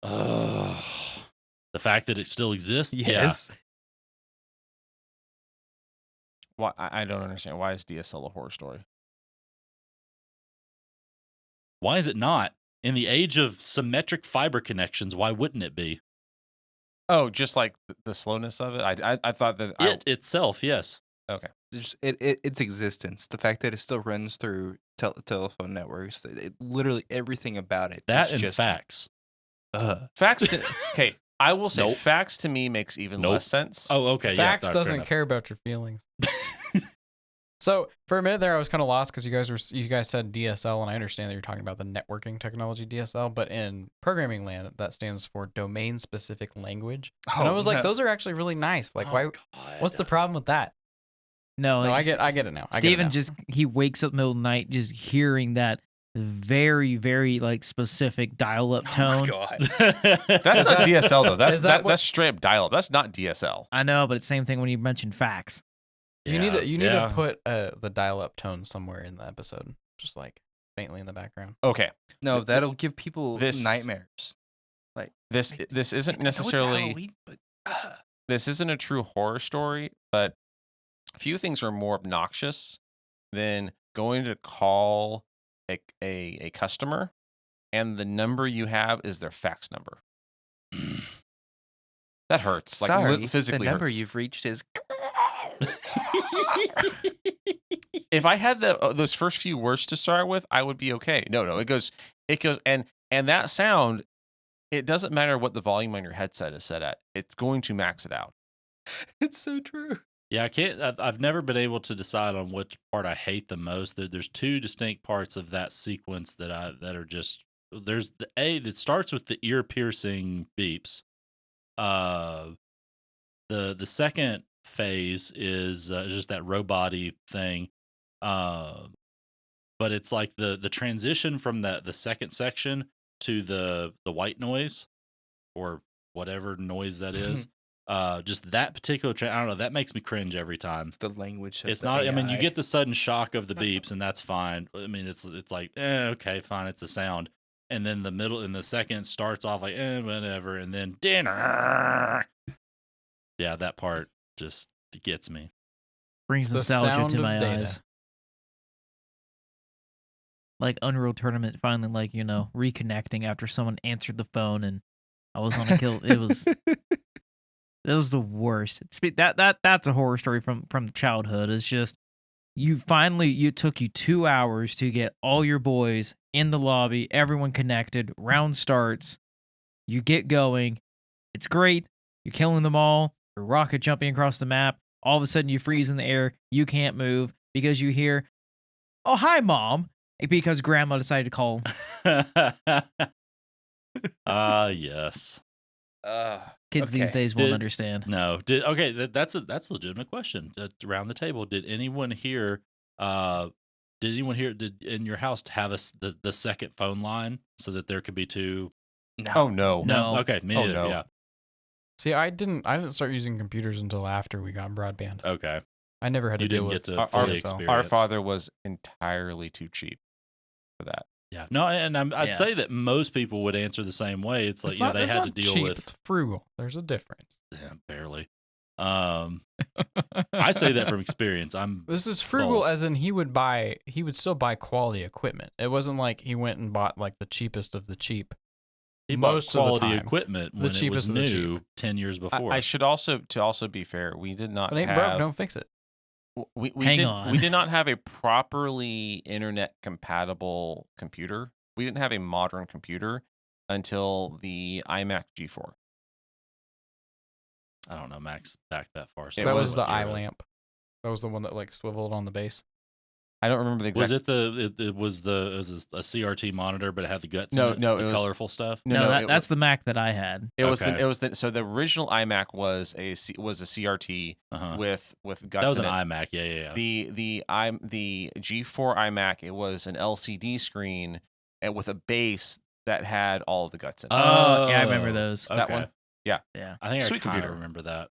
The fact that it still exists? Yes. Why I don't understand. Why is DSL a horror story? Why is it not? In the age of symmetric fiber connections, why wouldn't it be? Oh, just like the slowness of it? I thought that... It itself, yes. Okay. Just its existence, the fact that it still runs through telephone networks, literally everything about it. That is and just, facts. Facts okay, I will say Nope. facts to me makes even Nope. less sense. Oh, okay. Facts fair doesn't enough. care about your feelings. So for a minute there, I was kind of lost because you guys said DSL, and I understand that you're talking about the networking technology DSL, but in programming land, that stands for domain specific language. And I was like, those are actually really nice. Like, why? God. What's the problem with that? No, No, I like, get it now. Steven he wakes up in the middle of the night just hearing that very, very like specific dial-up Oh tone. my God. That's not DSL though. That's is that what- that's straight up dial-up. That's not DSL. I know, but it's the same thing when you mention facts. You need to put the dial-up tone somewhere in the episode, just like faintly in the background. Okay. No, that'll give people This- nightmares. This isn't necessarily Halloween, but this isn't a true horror story, but few things are more obnoxious than going to call a customer and the number you have is their fax number. That hurts. Like sorry, physically the number hurts. you've reached is. If I had those first few words to start with, I would be okay. No, it goes, and that sound, it doesn't matter what the volume on your headset is set at. It's going to max it out. It's so true. Yeah, I can't. I've never been able to decide on which part I hate the most. There's two distinct parts of that sequence that are just. There's the A that starts with the ear piercing beeps. The second phase is just that robot-y thing. But it's like the transition from the second section to the white noise or whatever noise that is. Just that particular I don't know, that makes me cringe every time. It's the language. Of It's the not. I mean, you AI. get the sudden shock of the beeps, and that's fine. I mean, it's like, okay, fine, it's a sound. And then the middle and the second starts off like, whatever, and then dinner. Yeah, that part just gets me. Brings It's the nostalgia sound to of my data. eyes. Like Unreal Tournament finally, like, reconnecting after someone answered the phone and I was on a kill. It was the worst. That's a horror story from childhood. It's just it took you 2 hours to get all your boys in the lobby, everyone connected, round starts, you get going, it's great, you're killing them all, you're rocket jumping across the map, all of a sudden you freeze in the air, you can't move because you hear, "Oh, hi, Mom," because Grandma decided to call. Yes. Kids these days won't understand. No. That's a legitimate question. Around the table, did anyone here did in your house have the second phone line so that there could be two? No. Oh no. No. Okay, me Oh, neither. no. Yeah. See, I didn't start using computers until after we got broadband. Okay. I never had You to deal didn't with get to Our- fully DSL. experience. Our father was entirely too cheap for that. Yeah. No, and I'd Yeah. say that most people would answer the same way. It's like, It's you know, not- they it's had to not deal cheap, with It's frugal. There's a difference. yeah, barely. I say that from experience. I'm This is frugal, both. as in he would still buy quality equipment. It wasn't like he went and bought like the cheapest of the cheap. He most bought of the quality time, equipment the when it was cheapest of the cheap. new 10 years before. I should also be fair. We did not It ain't have. broke, don't fix it. We Hang did, on. We did not have a properly internet compatible computer. We didn't have a modern computer until the iMac G4. I don't know, Max, back that far. So It That what was the era? iLamp. That was the one that like swiveled on the base. I don't remember the exact. Was it was a CRT monitor, but it had the guts No, in it, no, the it was- colorful stuff? No, it that's the Mac that I had. It was Okay. so the original iMac was a CRT Uh-huh. with guts. That was in an it. iMac. Yeah. The G4 iMac, it was an LCD screen and with a base that had all of the guts in it. Oh, yeah, I remember those. Okay. That one? Yeah. Yeah. I think Sweet I kind of computer. remember that.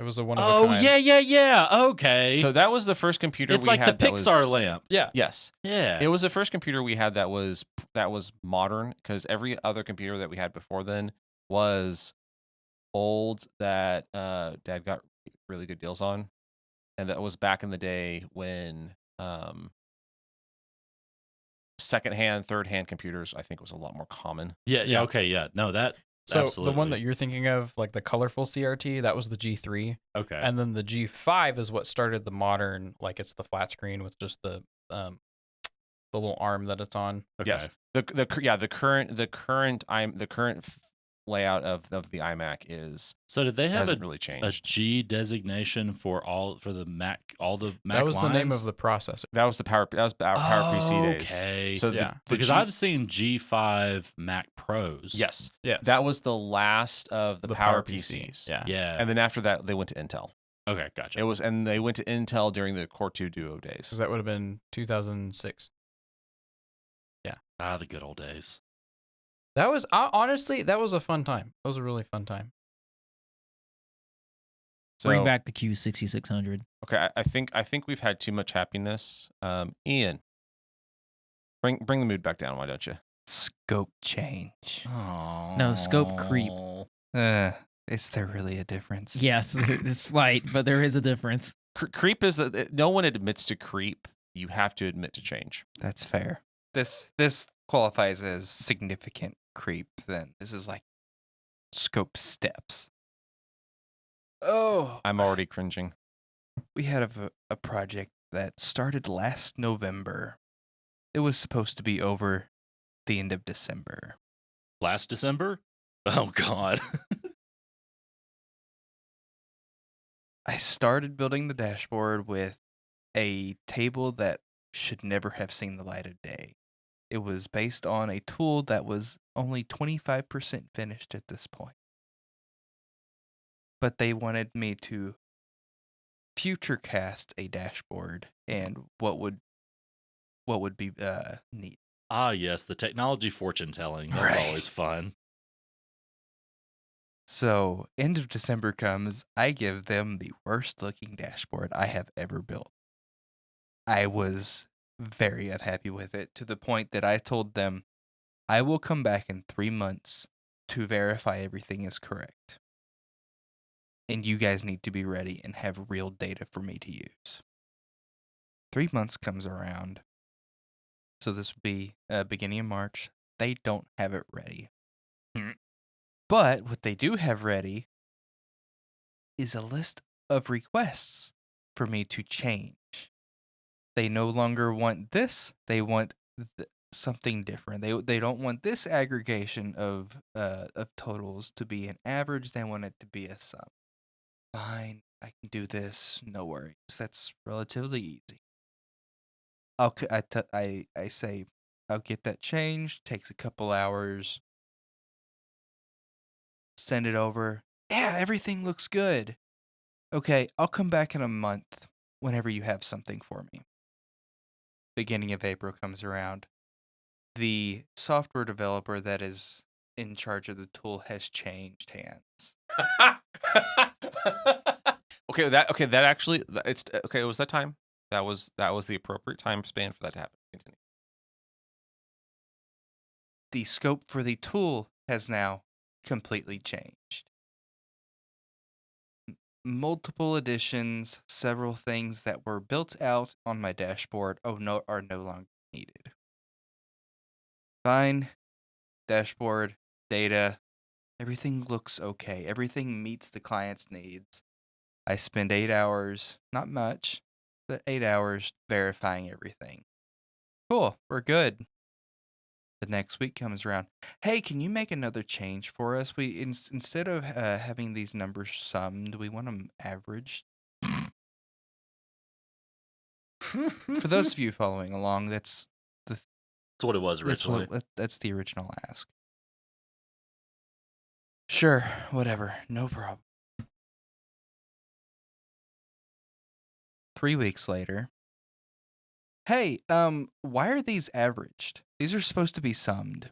It was a one of a Oh, kind. yeah. Okay. So that was the first computer it's we like had the that Pixar was, lamp. Yeah. Yes. Yeah. It was the first computer we had that was modern, because every other computer that we had before then was old that Dad got really good deals on, and that was back in the day when secondhand, third-hand computers I think was a lot more common. Yeah. Okay. Yeah. No, that. So absolutely. the one that you're thinking of, like the colorful CRT, that was the G3, Okay. and then the G5 is what started the modern. Like it's the flat screen with just the little arm that it's on. Okay. Yes. The current layout of the iMac is So did they have hasn't a really a changed. G designation for the Mac, all the Mac That was the name lines? of the processor. That was our PowerPC days. Okay. So Yeah. because I've seen G5 Mac Pros. yes, Yes. that was the last of the PowerPC. PowerPCs. Yeah. Yeah. And then after that, they went to Intel. Okay. Gotcha. And they went to Intel during the Core 2 Duo days. So that would have been 2006. The good old days. That was honestly, that was a fun time. That was a really fun time. So, Bring back the Q6600. Okay, I think we've had too much happiness. Ian, bring the mood back down. Why don't you? Scope change. Oh. No, scope creep. Is there really a difference? Yes, it's slight, but there is a difference. Creep is that no one admits to creep. You have to admit to change. That's fair. This qualifies as significant creep then. This is like scope steps. Oh, I'm already cringing. we had a project that started last November. It was supposed to be over the end of December. Last December? Oh God. I started building the dashboard with a table that should never have seen the light of day. It was based on a tool that was only 25% finished at this point. But they wanted me to futurecast a dashboard and what would be neat. Yes, the technology fortune telling. That's Right. always fun. So, end of December comes, I give them the worst looking dashboard I have ever built. I was very unhappy with it, to the point that I told them, I will come back in 3 months to verify everything is correct. And you guys need to be ready and have real data for me to use. 3 months comes around. So this would be beginning of March. They don't have it ready. But what they do have ready is a list of requests for me to change. They no longer want this. They want something different. They don't want this aggregation of totals to be an average. They want it to be a sum. Fine, I can do this. No worries. That's relatively easy. I say I'll get that changed. Takes a couple hours. Send it over. Yeah, everything looks good. Okay, I'll come back in a month whenever you have something for me. Beginning of April comes around. The software developer that is in charge of the tool has changed hands. That actually it's okay. It was that time. That was the appropriate time span for that to happen. Continue. the scope for the tool has now completely changed. Multiple additions, several things that were built out on my dashboard are no longer needed. Fine, dashboard, data, everything looks okay. Everything meets the client's needs. I spend 8 hours, not much, but 8 hours verifying everything. Cool, we're good. The next week comes around. Hey, can you make another change for us? We instead of having these numbers summed, we want them averaged. For those of you following along, that's what it was originally. that's the original ask. Sure, whatever, no problem. 3 weeks later. Hey, why are these averaged? These are supposed to be summed.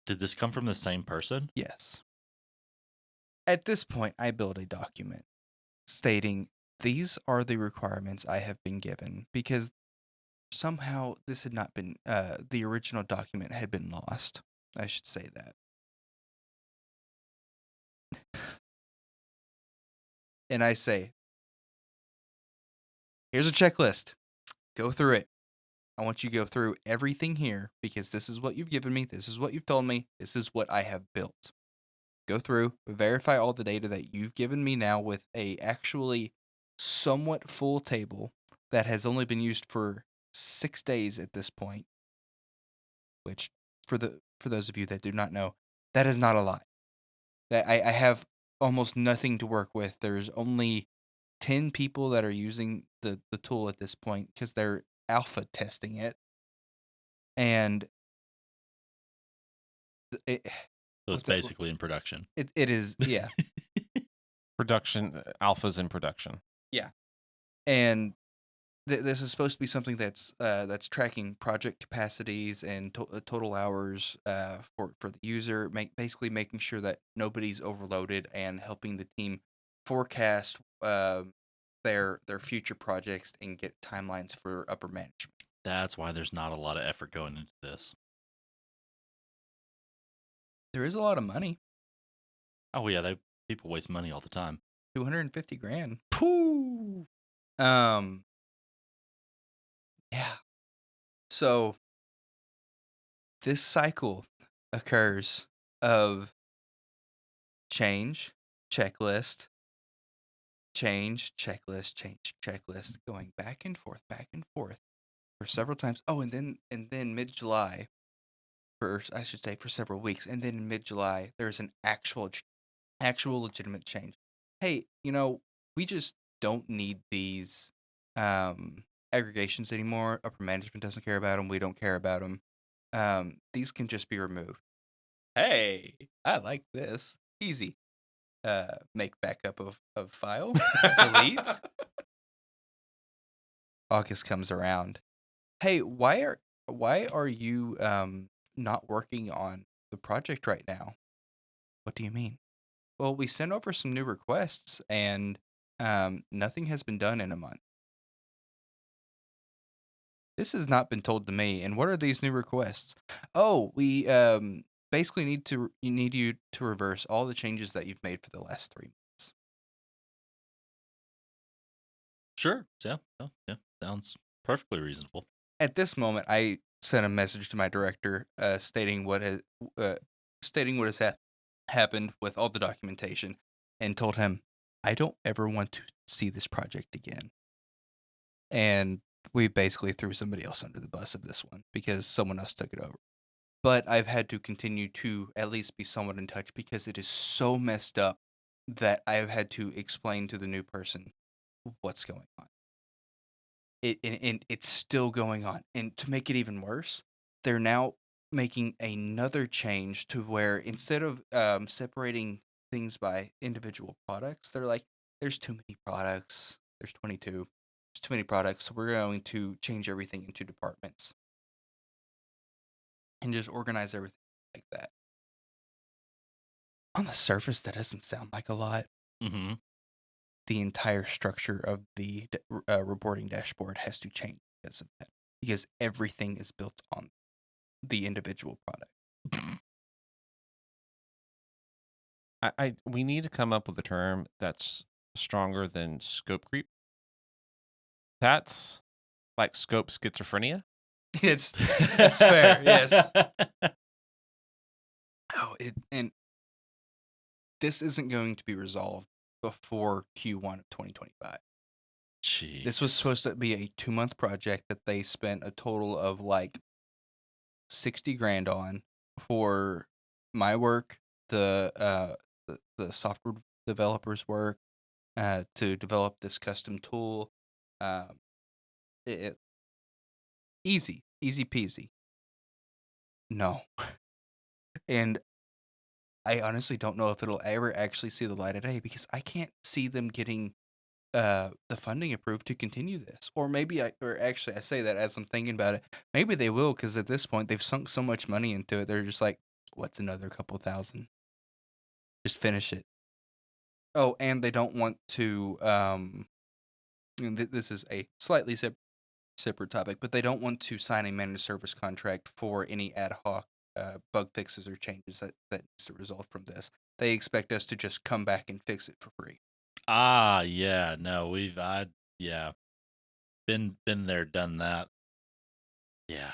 Did this come from the same person? Yes. At this point, I build a document stating these are the requirements I have been given because somehow this had not been, the original document had been lost. I should say that. And I say, here's a checklist. Go through it. I want you to go through everything here because this is what you've given me. This is what you've told me. This is what I have built. Go through, verify all the data that you've given me now with a actually somewhat full table that has only been used for 6 days at this point, which for those of you that do not know, that is not a lot. That I have almost nothing to work with. There's only 10 people that are using the tool at this point because they're alpha testing it. And it, So it's basically in production. it is, yeah. Production alphas in production. Yeah. And this is supposed to be something that's tracking project capacities and total hours for the user, basically making sure that nobody's overloaded and helping the team forecast their future projects and get timelines for upper management. That's why there's not a lot of effort going into this. There is a lot of money. Oh yeah, people waste money all the time. $250,000. Pooh. Yeah. So this cycle occurs of change, checklist, change, checklist, going back and forth for several times. Oh, and then mid-July, I should say for several weeks, and then in mid-July there's an actual legitimate change. Hey, we just don't need these aggregations anymore. Upper management doesn't care about them. We don't care about them. These can just be removed. Hey, I like this. Easy. Make backup of file. Delete. August comes around. Hey, why are you not working on the project right now? What do you mean? Well, we sent over some new requests and nothing has been done in a month. This has not been told to me. And what are these new requests? Oh, we basically need you to reverse all the changes that you've made for the last 3 months. Sure. Yeah. Sounds perfectly reasonable. At this moment, I sent a message to my director stating what has happened with all the documentation, and told him I don't ever want to see this project again. And we basically threw somebody else under the bus of this one because someone else took it over. But I've had to continue to at least be somewhat in touch because it is so messed up that I've had to explain to the new person what's going on. And it's still going on. And to make it even worse, they're now making another change to where instead of separating things by individual products, they're like, there's too many products. There's 22. There's too many products. So we're going to change everything into departments and just organize everything like that. On the surface, that doesn't sound like a lot. Mm-hmm. The entire structure of the reporting dashboard has to change because of that, because everything is built on. the individual product. We need to come up with a term that's stronger than scope creep. That's like scope schizophrenia. That's fair. Yes. Oh, and this isn't going to be resolved before Q1 of 2025. Jeez. This was supposed to be a 2-month project that they spent a total of like 60 grand on for my work, the software developers' work, to develop this custom tool. Easy peasy. No. And I honestly don't know if it'll ever actually see the light of day because I can't see them getting the funding approved to continue this. Or maybe I say that as I'm thinking about it. Maybe they will, because at this point they've sunk so much money into it. They're just like, what's another couple thousand? Just finish it. Oh, and they don't want to. This is a slightly separate topic, but they don't want to sign a managed service contract for any ad hoc bug fixes or changes that needs to result from this. They expect us to just come back and fix it for free. Yeah, no, yeah, been there, done that. Yeah,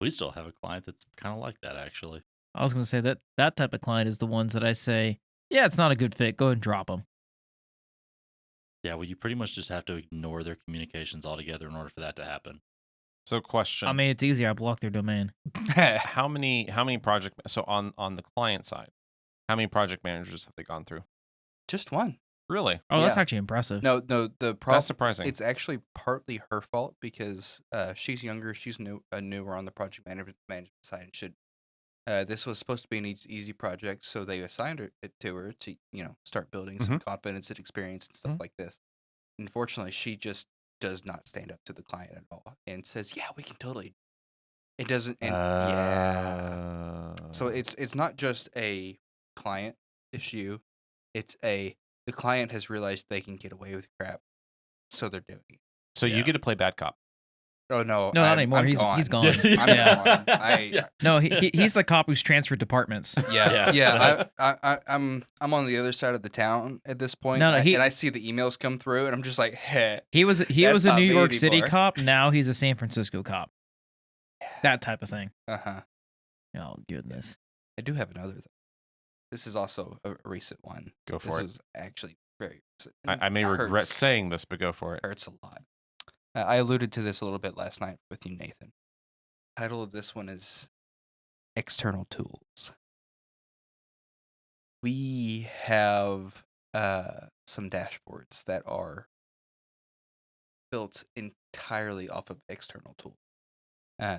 we still have a client that's kind of like that, actually. I was going to say that type of client is the ones that I say, yeah, it's not a good fit. Go ahead and drop them. Yeah, well, you pretty much just have to ignore their communications altogether in order for that to happen. So, question. I mean, it's easy. I block their domain. How many project? So on the client side, how many project managers have they gone through? Just one. Really? Oh, that's Yeah. actually impressive. No, the That's problem. surprising. It's actually partly her fault because she's younger. She's newer on the project management side. This was supposed to be an easy project, so they assigned it to her to start building some confidence and experience and stuff Mhm. like this. Unfortunately, she just does not stand up to the client at all and says, "Yeah, we can totally." It doesn't, and yeah. So it's not just a client issue. It's the client has realized they can get away with crap, so they're doing it. So you Yeah. get to play bad cop. Oh no, No, not anymore. I'm He's gone. I'm Yeah. gone. No, he's the cop who's transferred departments. Yeah. I'm on the other side of the town at this point. No, And I see the emails come through, and I'm just like, hey. He was That's a not New me York City anymore. cop. Now he's a San Francisco cop. That type of thing. Uh-huh. Oh goodness. I do have another though. This is also a recent one. Go for This it. was actually very recent. I may regret Hurts. saying this, but go for it. Hurts a lot. I alluded to this a little bit last night with you, Nathan. Title of this one is External Tools. We have some dashboards that are built entirely off of external tools.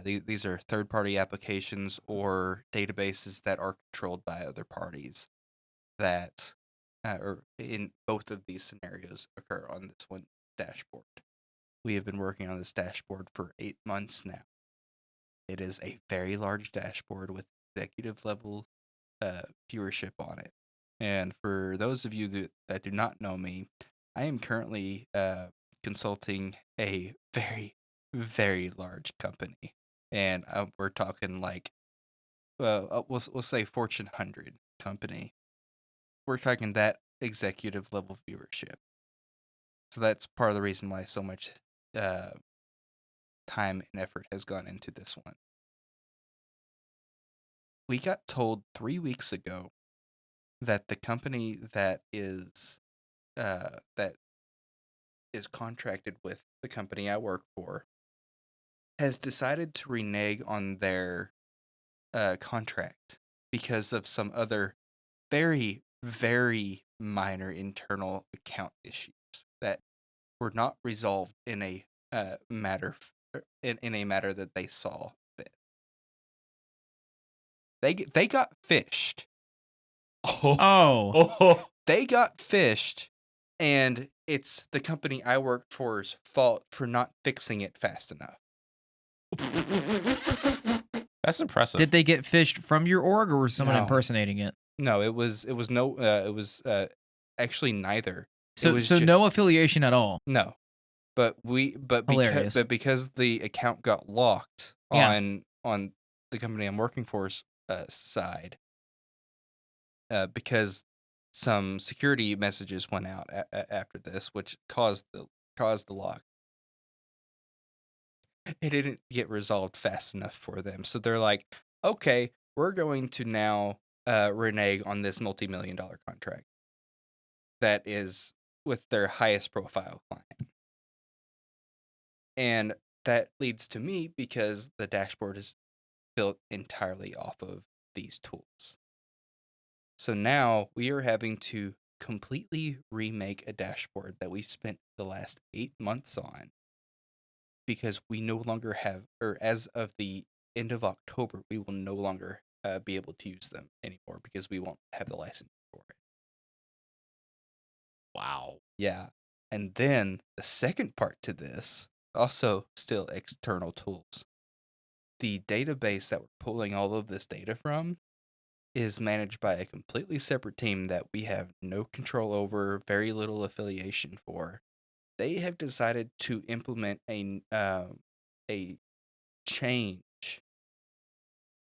These are third-party applications or databases that are controlled by other parties that, or in both of these scenarios, occur on this one dashboard. We have been working on this dashboard for 8 months now. It is a very large dashboard with executive level viewership on it. And for those of you that do not know me, I am currently consulting a very, very large company. And we're talking like, we'll say Fortune 100 company. We're talking that executive level viewership. So that's part of the reason why so much time and effort has gone into this one. We got told 3 weeks ago that the company that is contracted with the company I work for has decided to renege on their contract because of some other very, very minor internal account issues that were not resolved in a matter in a matter that they saw fit. They got fished. Oh. They got fished, and it's the company I work for's fault for not fixing it fast enough. That's impressive. Did they get fished from your org, or was someone No. impersonating it? No, it was actually neither. So It was no affiliation at all. No, but Hilarious. because the account got locked Yeah. on the company I'm working for's side, because some security messages went out after this, which caused the lock. It didn't get resolved fast enough for them, so they're like, "Okay, we're going to now renege on this multi-million-dollar contract that is with their highest profile client." And that leads to me because the dashboard is built entirely off of these tools. So now we are having to completely remake a dashboard that we spent the last 8 months on because we no longer have, or as of the end of October, we will no longer be able to use them anymore because we won't have the license for it. Wow. Yeah. And then the second part to this, also still external tools. The database that we're pulling all of this data from is managed by a completely separate team that we have no control over, very little affiliation for. They have decided to implement a change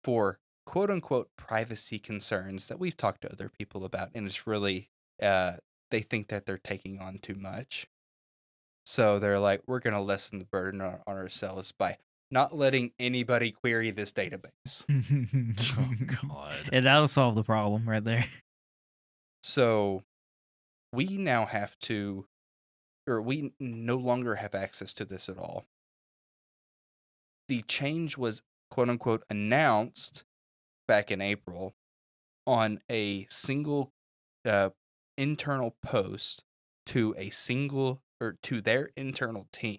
for quote unquote privacy concerns that we've talked to other people about, and it's really they think that they're taking on too much. So they're like, we're going to lessen the burden on ourselves by not letting anybody query this database. Oh God. Yeah, that'll solve the problem right there. So we now have to, or we no longer have access to this at all. The change was quote unquote announced back in April on a single internal post to a single, or to their internal team.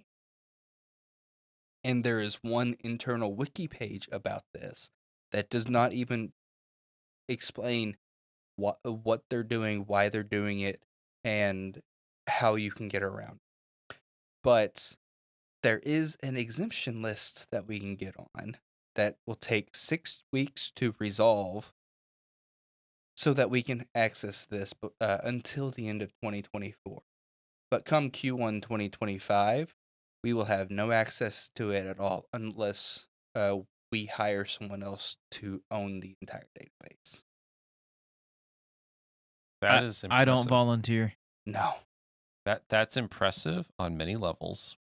And there is one internal wiki page about this that does not even explain what they're doing, why they're doing it, and how you can get around. But there is an exemption list that we can get on that will take 6 weeks to resolve so that we can access this until the end of 2024. But come Q1 2025, we will have no access to it at all unless we hire someone else to own the entire database. That is impressive. I don't volunteer. No. That's impressive on many levels.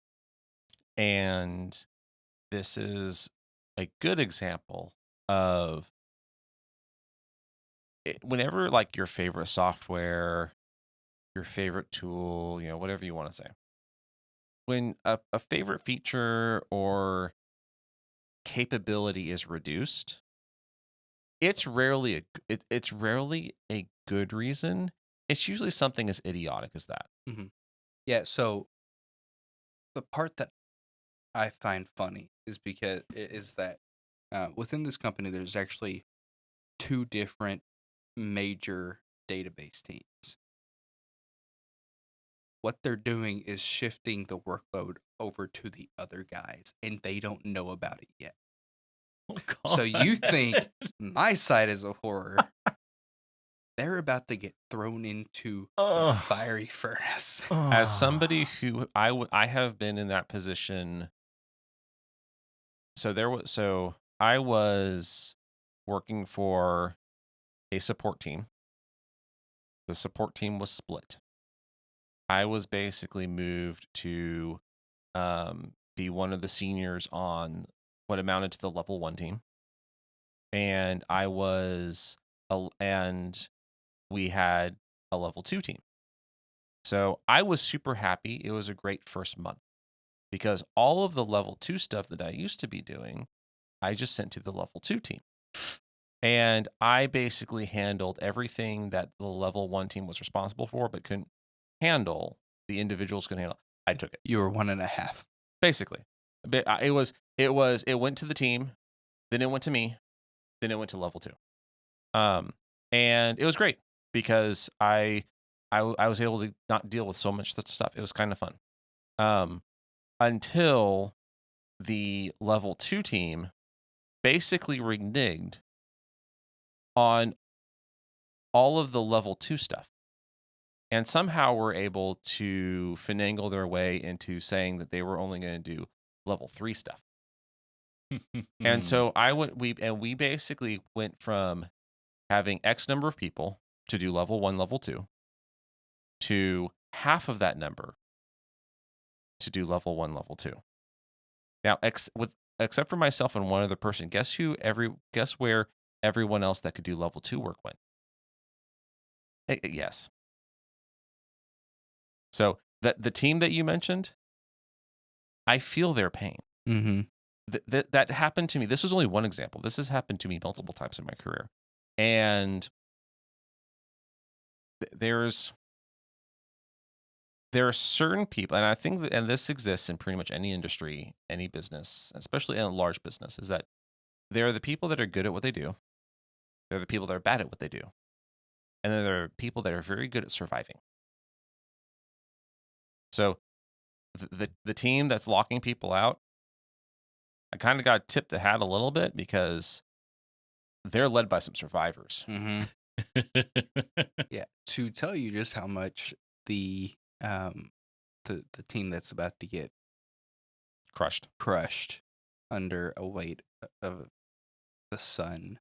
And this is a good example of whenever like your favorite software, your favorite tool, whatever you want to say. When a favorite feature or capability is reduced, it's rarely a good reason. It's usually something as idiotic as that. Mm-hmm. Yeah, so the part that I find funny is that within this company, there's actually 2 different major database teams. What they're doing is shifting the workload over to the other guys, and they don't know about it yet. Oh, So you God. think my side is a horror. They're about to get thrown into the Ugh. fiery furnace. As somebody who I have been in that position. So I was working for a support team. The support team was split. I was basically moved to be one of the seniors on what amounted to the level 1 team. And and we had a level 2 team. So I was super happy. It was a great first month because all of the level 2 stuff that I used to be doing, I just sent to the level 2 team. And I basically handled everything that the level 1 team was responsible for, but couldn't handle. The individuals couldn't handle. I took it. You were 1.5. Basically. But it went to the team, then it went to me, then it went to level 2. And it was great because I was able to not deal with so much stuff. It was kind of fun. Until the level 2 team basically reneged on all of the level 2 stuff. And somehow were able to finagle their way into saying that they were only going to do level 3 stuff. And so we basically went from having X number of people to do level 1, level 2 to half of that number to do level 1, level 2. Now, except for myself and one other person, guess where everyone else that could do level 2 work went? Yes. So the team that you mentioned, I feel their pain. Mm-hmm. That happened to me. This was only one example. This has happened to me multiple times in my career. And there are certain people, and I think and this exists in pretty much any industry, any business, especially in a large business, is that there are the people that are good at what they do. There are the people that are bad at what they do. And then there are people that are very good at surviving. So the team that's locking people out, I kind of got tipped the hat a little bit because they're led by some survivors. Mm-hmm. Yeah. To tell you just how much the team that's about to get crushed under a weight of the sun.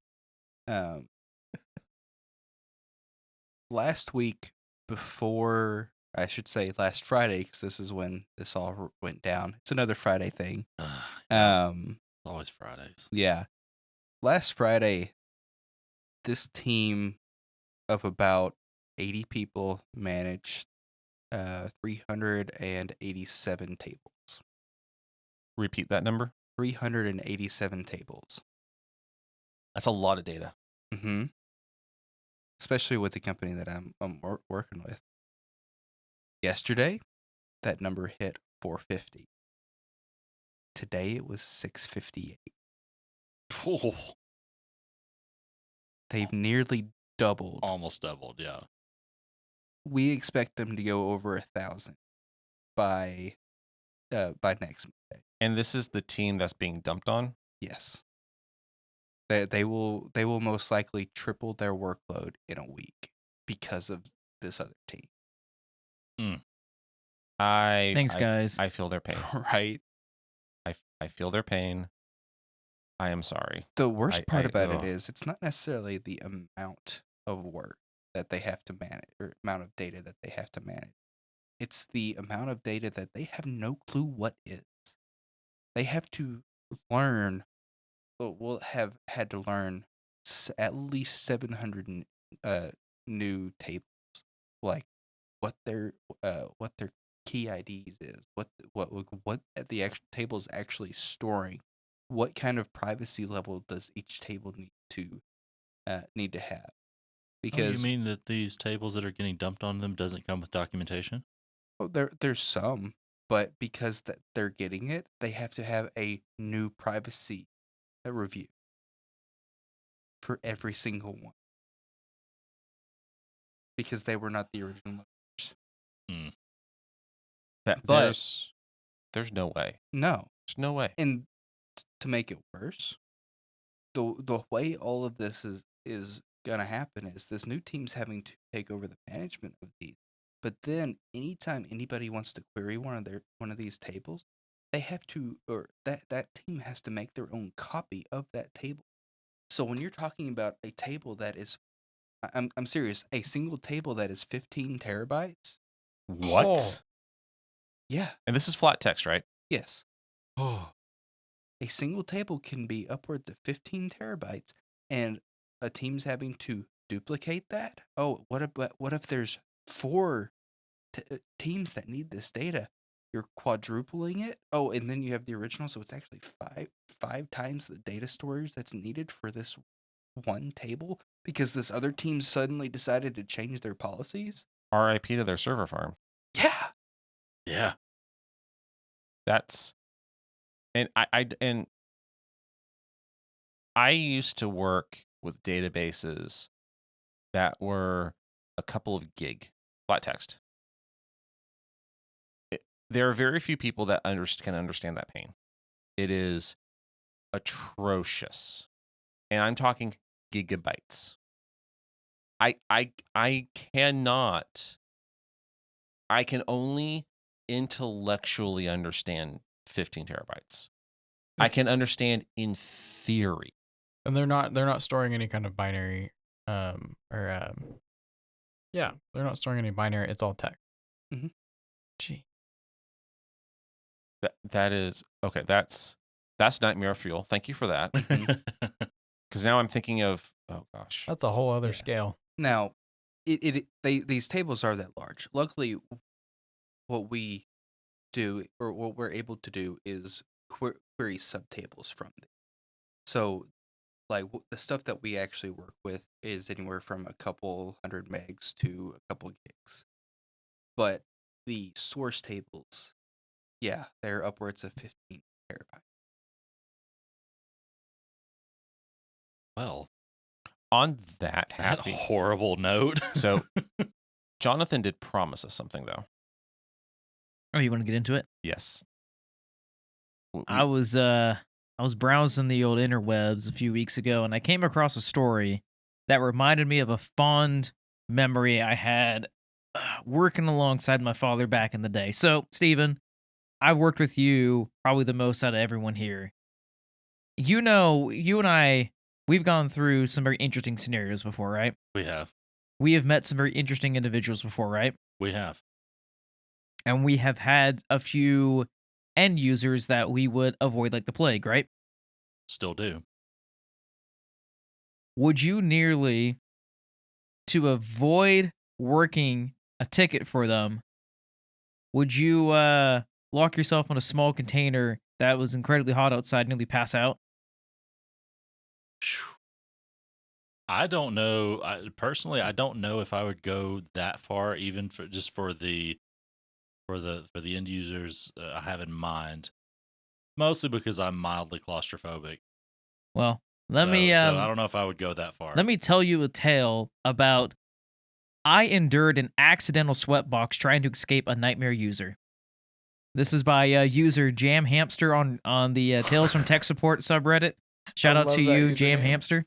Last week, before I should say last Friday, because this is when this all went down. It's another Friday thing. Yeah, it's always Fridays. Yeah. Last Friday, this team of about 80 people managed 387 tables. Repeat that number. 387 tables. That's a lot of data. Mm-hmm. Especially with the company that I'm working with. Yesterday, that number hit 450. Today, it was 658. Oh, They've nearly doubled. almost doubled, yeah. We expect them to go over 1,000 by next Monday. And this is the team that's being dumped on? Yes. They will most likely triple their workload in a week because of this other team. Thanks, guys. I feel their pain. Right? I feel their pain. I am sorry. The worst part about it ugh. is it's not necessarily the amount of work that they have to manage or amount of data that they have to manage. It's the amount of data that they have no clue what is. They have to learn, will have had to learn at least 700 new tables, like what their key IDs is, what the actual table is actually storing, what kind of privacy level does each table need to have. Because you mean that these tables that are getting dumped on them doesn't come with documentation? there's some, but because that they're getting it, they have to have a new privacy review for every single one because they were not the original owners. But there's no way. No. There's no way. And to make it worse, the way all of this is gonna happen is this new team's having to take over the management of these. But then anytime anybody wants to query one of these tables, they have to, or that team has to make their own copy of that table. So when you're talking about a table that is, I'm serious, a single table that is 15 terabytes. What? Yeah. And this is flat text, right? Yes. Oh. A single table can be upwards of 15 terabytes, and a team's having to duplicate that. Oh, what if there's 4 teams that need this data? You're quadrupling it. Oh, and then you have the original, so it's actually five times the data storage that's needed for this one table because this other team suddenly decided to change their policies. RIP to their server farm. Yeah. Yeah. That's and I used to work with databases that were a couple of gig flat text. There are very few people that can understand that pain. It is atrocious. And I'm talking gigabytes. I cannot. I can only intellectually understand 15 terabytes. I can understand in theory. And they're not storing any kind of binary yeah, they're not storing any binary. It's all text. Mhm. Gee. That is okay. That's nightmare fuel. Thank you for that. Because now I'm thinking of, oh gosh, That's a whole other Yeah. scale. Now, these tables are that large. Luckily, what we do or what we're able to do is query subtables from them. So, like the stuff that we actually work with is anywhere from a couple hundred megs to a couple gigs. But the source tables, yeah, they're upwards of 15 terabytes. Well, on that that happy. horrible note. So, Jonathan did promise us something, though. Oh, you want to get into it? Yes. I was browsing the old interwebs a few weeks ago, and I came across a story that reminded me of a fond memory I had working alongside my father back in the day. So, Steven, I've worked with you probably the most out of everyone here. You know, you and I, we've gone through some very interesting scenarios before, right? We have. We have met some very interesting individuals before, right? We have. And we have had a few end users that we would avoid like the plague, right? Still do. Would you nearly, to avoid working a ticket for them, would you lock yourself in a small container that was incredibly hot outside and nearly pass out? I don't know. Personally, I don't know if I would go that far, even for just for the end users I have in mind. Mostly because I'm mildly claustrophobic. Well, So I don't know if I would go that far. let me tell you a tale about I endured an accidental sweat box trying to escape a nightmare user. This is by user Jam Hamster on the Tales from Tech Support subreddit. Shout out love to that you, Jam username. Hamster.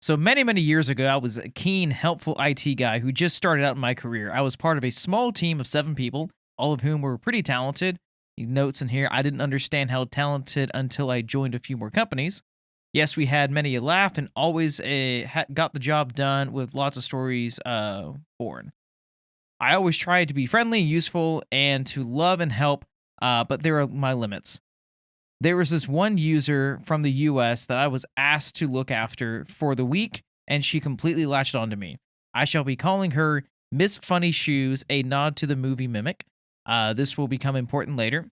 So many years ago, I was a keen, helpful IT guy who just started out in my career. I was part of a small team of 7 people, all of whom were pretty talented. Notes in here, I didn't understand how talented until I joined a few more companies. Yes, we had many a laugh and always got the job done with lots of stories born. I always tried to be friendly, useful, and to love and help, but there are my limits. There was this one user from the US that I was asked to look after for the week, and she completely latched onto me. I shall be calling her Miss Funny Shoes, a nod to the movie Mimic. This will become important later.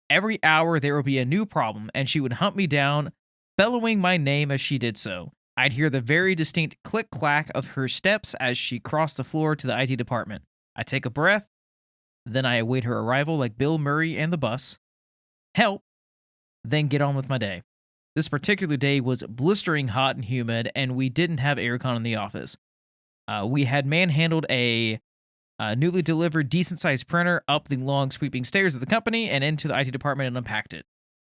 Every hour there will be a new problem, and she would hunt me down, bellowing my name as she did so. I'd hear the very distinct click-clack of her steps as she crossed the floor to the IT department. I take a breath, then I await her arrival like Bill Murray and the bus. Help! Then get on with my day. This particular day was blistering hot and humid, and we didn't have aircon in the office. We had manhandled a newly delivered decent-sized printer up the long sweeping stairs of the company and into the IT department and unpacked it.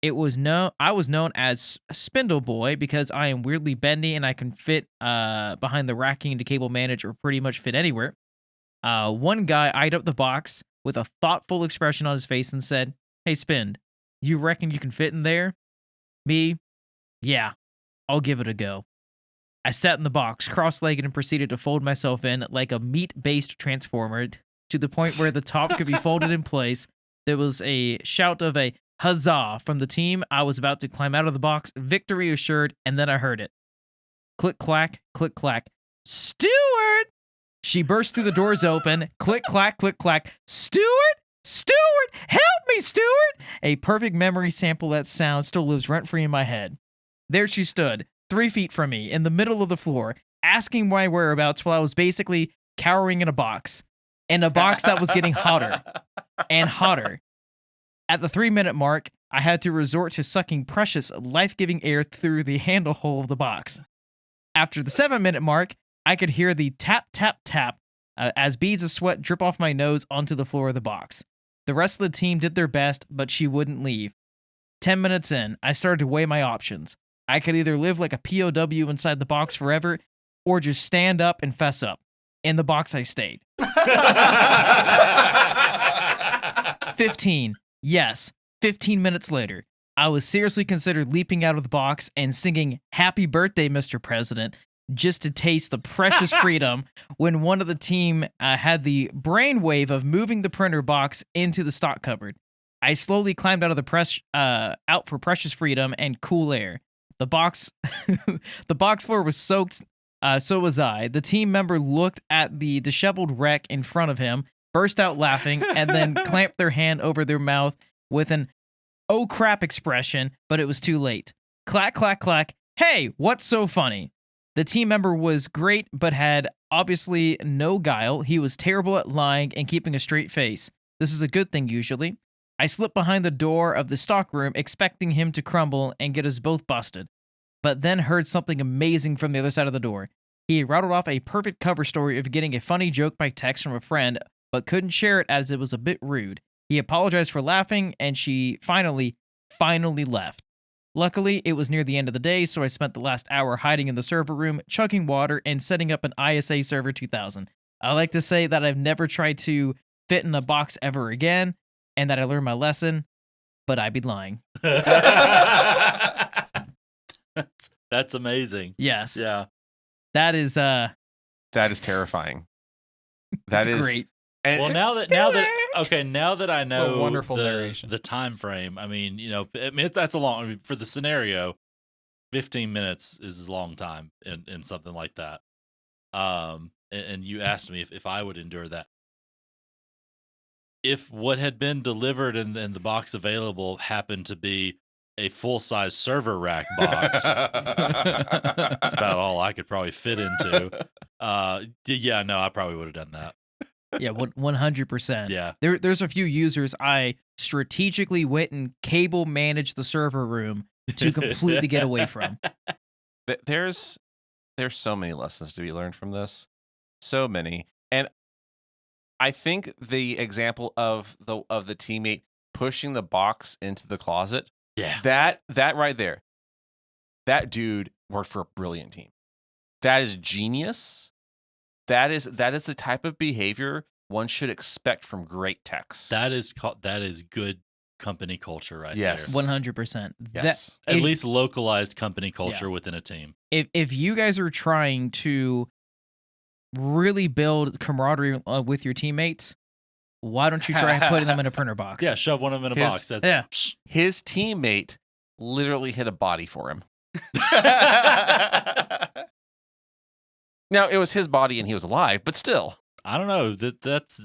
I was known as Spindle Boy because I am weirdly bendy and I can fit behind the racking to cable manage or pretty much fit anywhere. One guy eyed up the box with a thoughtful expression on his face and said, "Hey, Spind, you reckon you can fit in there?" Me? Yeah, I'll give it a go. I sat in the box, cross-legged, and proceeded to fold myself in like a meat-based transformer to the point where the top could be folded in place. There was a shout of a huzzah from the team. I was about to climb out of the box, victory assured, and then I heard it. Click-clack, click-clack. Stewart! She burst through the doors open. Click-clack, click-clack. Stewart! Stewart! Help me, Stewart! A perfect memory sample that sound still lives rent-free in my head. There she stood, 3 feet from me, in the middle of the floor, asking my whereabouts while I was basically cowering in a box. In a box that was getting hotter and hotter. At the 3-minute mark, I had to resort to sucking precious, life-giving air through the handle hole of the box. After the 7-minute mark, I could hear the tap, tap, tap as beads of sweat drip off my nose onto the floor of the box. The rest of the team did their best, but she wouldn't leave. 10 minutes in, I started to weigh my options. I could either live like a POW inside the box forever, or just stand up and fess up. In the box I stayed. 15. Yes. 15 minutes later, I was seriously considered leaping out of the box and singing "Happy Birthday, Mr. President" just to taste the precious freedom when one of the team had the brainwave of moving the printer box into the stock cupboard. I slowly climbed out of the out for precious freedom and cool air. The box, the box floor was soaked. So was I. The team member looked at the disheveled wreck in front of him, burst out laughing, and then clamped their hand over their mouth with an "oh crap" expression, but it was too late. Clack, clack, clack. Hey, what's so funny? The team member was great, but had obviously no guile. He was terrible at lying and keeping a straight face. This is a good thing, usually. I slipped behind the door of the stockroom, expecting him to crumble and get us both busted, but then heard something amazing from the other side of the door. He rattled off a perfect cover story of getting a funny joke by text from a friend, but couldn't share it as it was a bit rude. He apologized for laughing, and she finally left. Luckily, it was near the end of the day, so I spent the last hour hiding in the server room, chugging water, and setting up an ISA server 2000. I like to say that I've never tried to fit in a box ever again, and that I learned my lesson, but I'd be lying. That's amazing. Yes. Yeah. That is That is terrifying. That it's is great. And Well, now that I a know wonderful narration. the time frame, I mean, that's a long. I mean, for the scenario, 15 minutes is a long time in something like that. And you asked me if I would endure that. If what had been delivered and the box available happened to be a full-size server rack box, that's about all I could probably fit into. Yeah, no, I probably would have done that. Yeah, 100%. Yeah. There's a few users I strategically went and cable managed the server room to completely get away from. there's so many lessons to be learned from this. So many. And I think the example of the teammate pushing the box into the closet, Yeah. that right there, that dude worked for a brilliant team. That is genius. That is the type of behavior one should expect from great techs. That is good company culture right Yes. there. 100%. Yes. At least localized company culture within a team. If you guys are trying to really build camaraderie with your teammates, why don't you try putting them in a printer box? Yeah, shove one of them in a box. That's, yeah. His teammate literally hit a body for him. Now, it was his body and he was alive, but still. I don't know. That's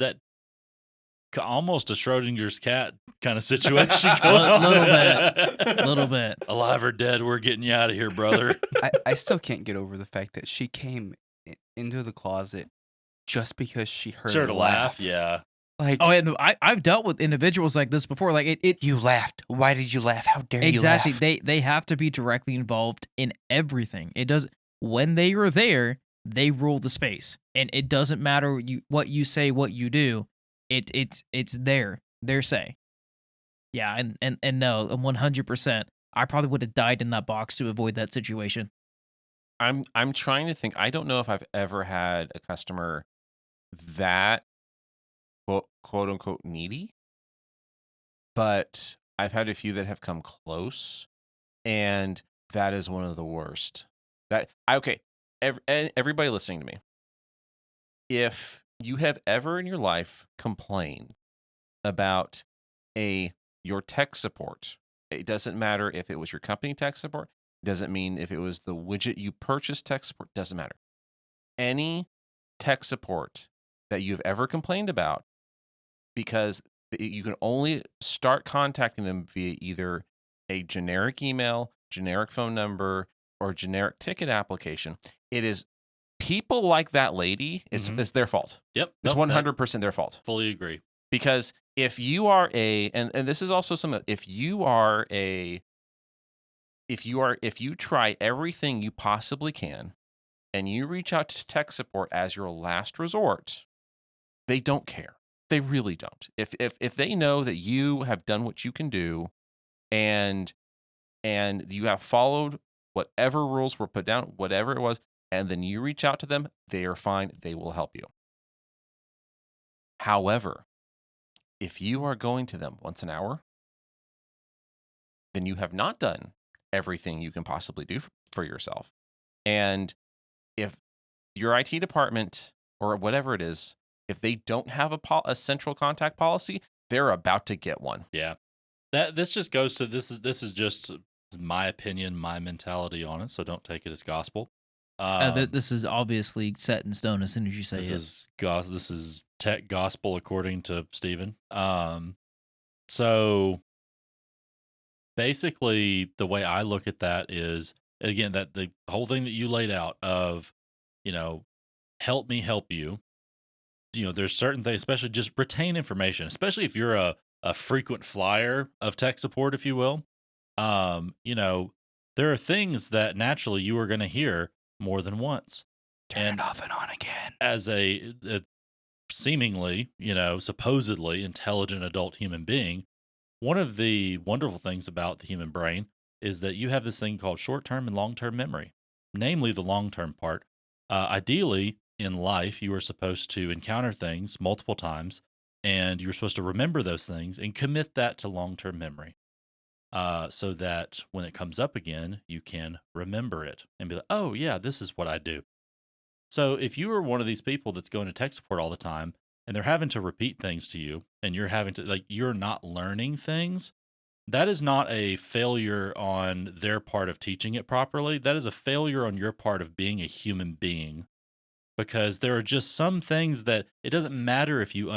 almost a Schrodinger's cat kind of situation going on. A little bit. Alive or dead, we're getting you out of here, brother. I still can't get over the fact that she came into the closet just because she heard Sure her to laugh. Yeah. Like, Oh, and I've dealt with individuals like this before. Like it you laughed. Why did you laugh? How dare exactly. you laugh? They have to be directly involved in everything. It does when they are there, they rule the space, and it doesn't matter what you say, what you do. It's their say. Yeah, and no, 100%. I probably would have died in that box to avoid that situation. I'm trying to think. I don't know if I've ever had a customer that quote unquote needy, but I've had a few that have come close, and that is one of the worst. Everybody listening to me, if you have ever in your life complained about your tech support, it doesn't matter if it was your company tech support, doesn't mean if it was the widget you purchased tech support, doesn't matter. Any tech support that you've ever complained about, because you can only start contacting them via either a generic email, generic phone number, or generic ticket application. It is people like that lady is their fault. Yep. It's 100% their fault. Fully agree. Because if you are and this is also something, if you try everything you possibly can and you reach out to tech support as your last resort, they don't care. They really don't. If they know that you have done what you can do and you have followed whatever rules were put down, whatever it was, and then you reach out to them, they are fine. They will help you. However, if you are going to them once an hour, then you have not done everything you can possibly do for yourself. And if your IT department or whatever it is, if they don't have a central contact policy, they're about to get one. Yeah. This just goes to this is just my opinion, my mentality on it, so don't take it as gospel. This is obviously set in stone as soon as you say This it. this is tech gospel according to Stephen. So basically the way I look at that is, again, that the whole thing that you laid out of, help me help you. There's certain things, especially just retain information, especially if you're a frequent flyer of tech support, if you will. There are things that naturally you are going to hear more than once. Turn it off and on again. As a seemingly, supposedly intelligent adult human being, one of the wonderful things about the human brain is that you have this thing called short-term and long-term memory, namely the long-term part. Ideally, in life, you are supposed to encounter things multiple times, and you're supposed to remember those things and commit that to long-term memory, so that when it comes up again, you can remember it and be like, oh, yeah, this is what I do. So if you are one of these people that's going to tech support all the time and they're having to repeat things to you and you're having to, you're not learning things, that is not a failure on their part of teaching it properly. That is a failure on your part of being a human being, because there are just some things that it doesn't matter if you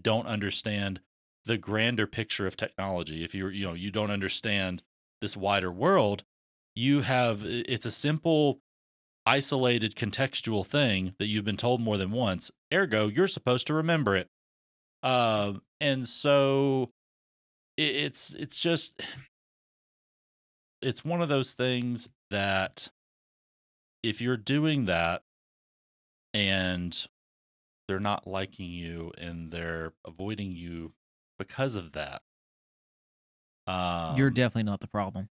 don't understand the grander picture of technology. If you don't understand this wider world, it's a simple, isolated, contextual thing that you've been told more than once. Ergo, you're supposed to remember it. And so it's just, it's one of those things that if you're doing that and they're not liking you and they're avoiding you because of that, You're definitely not the problem.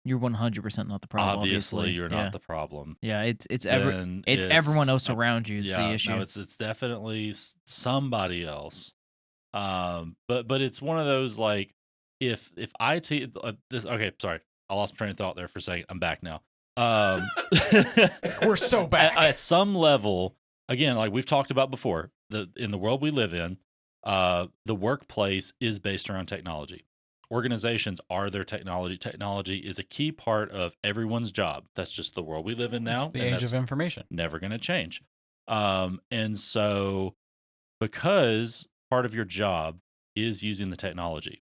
You're 100% not the problem. obviously Obviously, you're not the problem. Yeah, it's Then everyone else uh, around you. It's the yeah, issue. no, it's definitely somebody else. But it's one of those, like, if IT this okay, sorry, I lost my train of thought there for a second. I'm back now. We're so back. At some level, again, like we've talked about before, in the world we live in, the workplace is based around technology. Organizations are their technology. Technology is a key part of everyone's job. That's just the world we live in now. It's the and age that's of information. never going to change. And so, because part of your job is using the technology,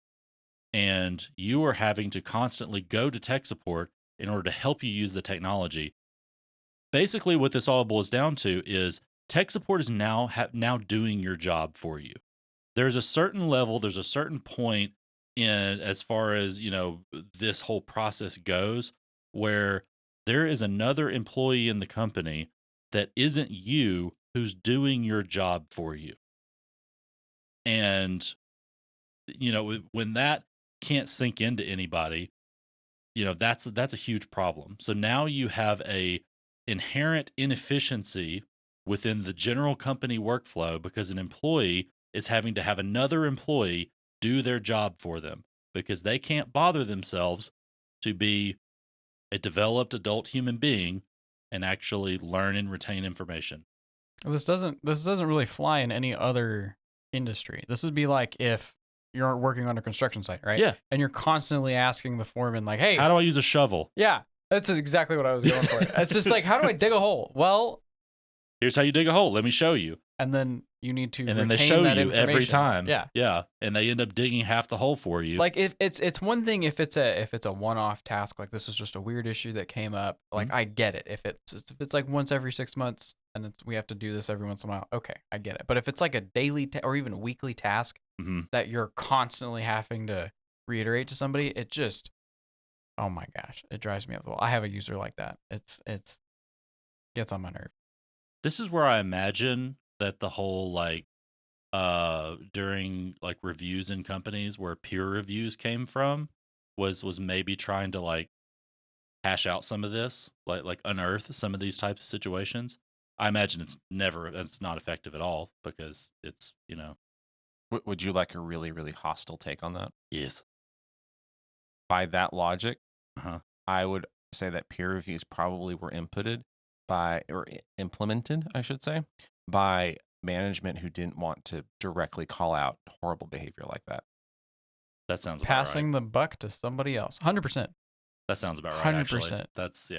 and you are having to constantly go to tech support in order to help you use the technology, basically what this all boils down to is tech support is now doing your job for you. There's a certain level, there's a certain point in, as far as this whole process goes, where there is another employee in the company that isn't you who's doing your job for you. And when that can't sink into anybody, that's a huge problem. So now you have a inherent inefficiency within the general company workflow, because an employee is having to have another employee do their job for them, because they can't bother themselves to be a developed adult human being and actually learn and retain information. This doesn't really fly in any other industry. This would be like if you're working on a construction site, right? Yeah. And you're constantly asking the foreman, like, hey, How do I use a shovel? yeah, that's exactly what I was going for. It's just like, how do I dig a hole? Well, Here's how you dig a hole. Let me show you. and then you need to And then they retain show that you every information. time. Yeah. Yeah. And they end up digging half the hole for you. Like if it's one thing if it's a one-off task, like this is just a weird issue that came up, like I get it. If it's like once every 6 months and we have to do this every once in a while, okay, I get it. But if it's like a daily or even a weekly task that you're constantly having to reiterate to somebody, it just, oh my gosh, it drives me up the wall. I have a user like that. It's gets on my nerve. This is where I imagine that the whole during like reviews in companies where peer reviews came from was maybe trying to hash out some of this, like unearth some of these types of situations. I imagine it's not effective at all, because it's Would you like a really, really hostile take on that? yes. by that logic, Uh-huh. I would say that peer reviews probably were implemented, I should say, by management who didn't want to directly call out horrible behavior like that. That sounds about Passing right. the buck to somebody else. 100%. That sounds about right. 100%. Actually, that's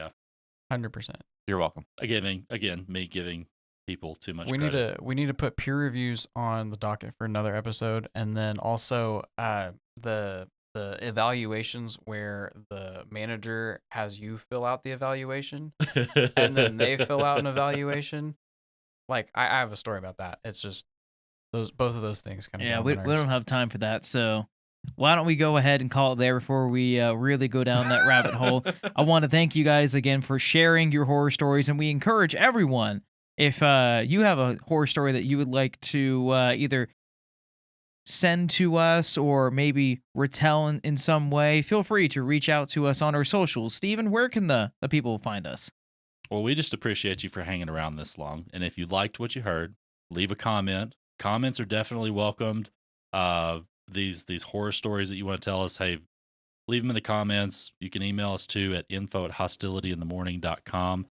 100%. You're welcome. Me giving people too much We credit. need to put peer reviews on the docket for another episode, and then also the evaluations where the manager has you fill out the evaluation, and then they fill out an evaluation. Like I have a story about that. It's just both of those things kind of. Yeah, we don't have time for that. So why don't we go ahead and call it there before we really go down that rabbit hole? I want to thank you guys again for sharing your horror stories, and we encourage everyone, if you have a horror story that you would like to either send to us or maybe retell in some way, feel free to reach out to us on our socials. Steven, where can the people find us? Well, we just appreciate you for hanging around this long. And if you liked what you heard, leave a comment. Comments are definitely welcomed. These horror stories that you want to tell us, hey, leave them in the comments. You can email us too at info@hostilityinthemorning.com.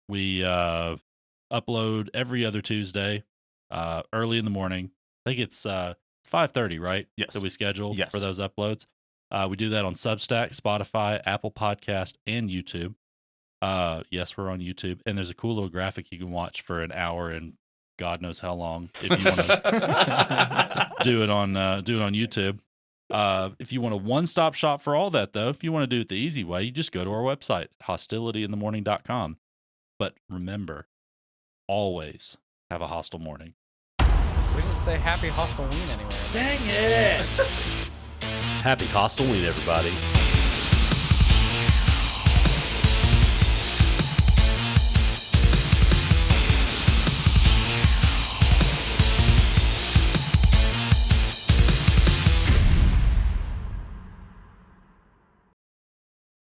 We upload every other Tuesday, early in the morning. I think it's 5:30, right? Yes. That we schedule Yes. for those uploads. We do that on Substack, Spotify, Apple Podcast, and YouTube. Yes, we're on YouTube, and there's a cool little graphic you can watch for an hour and God knows how long if you want to do it on YouTube. If you want a one-stop shop for all that, though, if you want to do it the easy way, you just go to our website, hostilityinthemorning.com. But remember, always have a hostile morning. We didn't say happy Hostil-Ween anywhere. Dang it! Happy Hostile-Ween, everybody.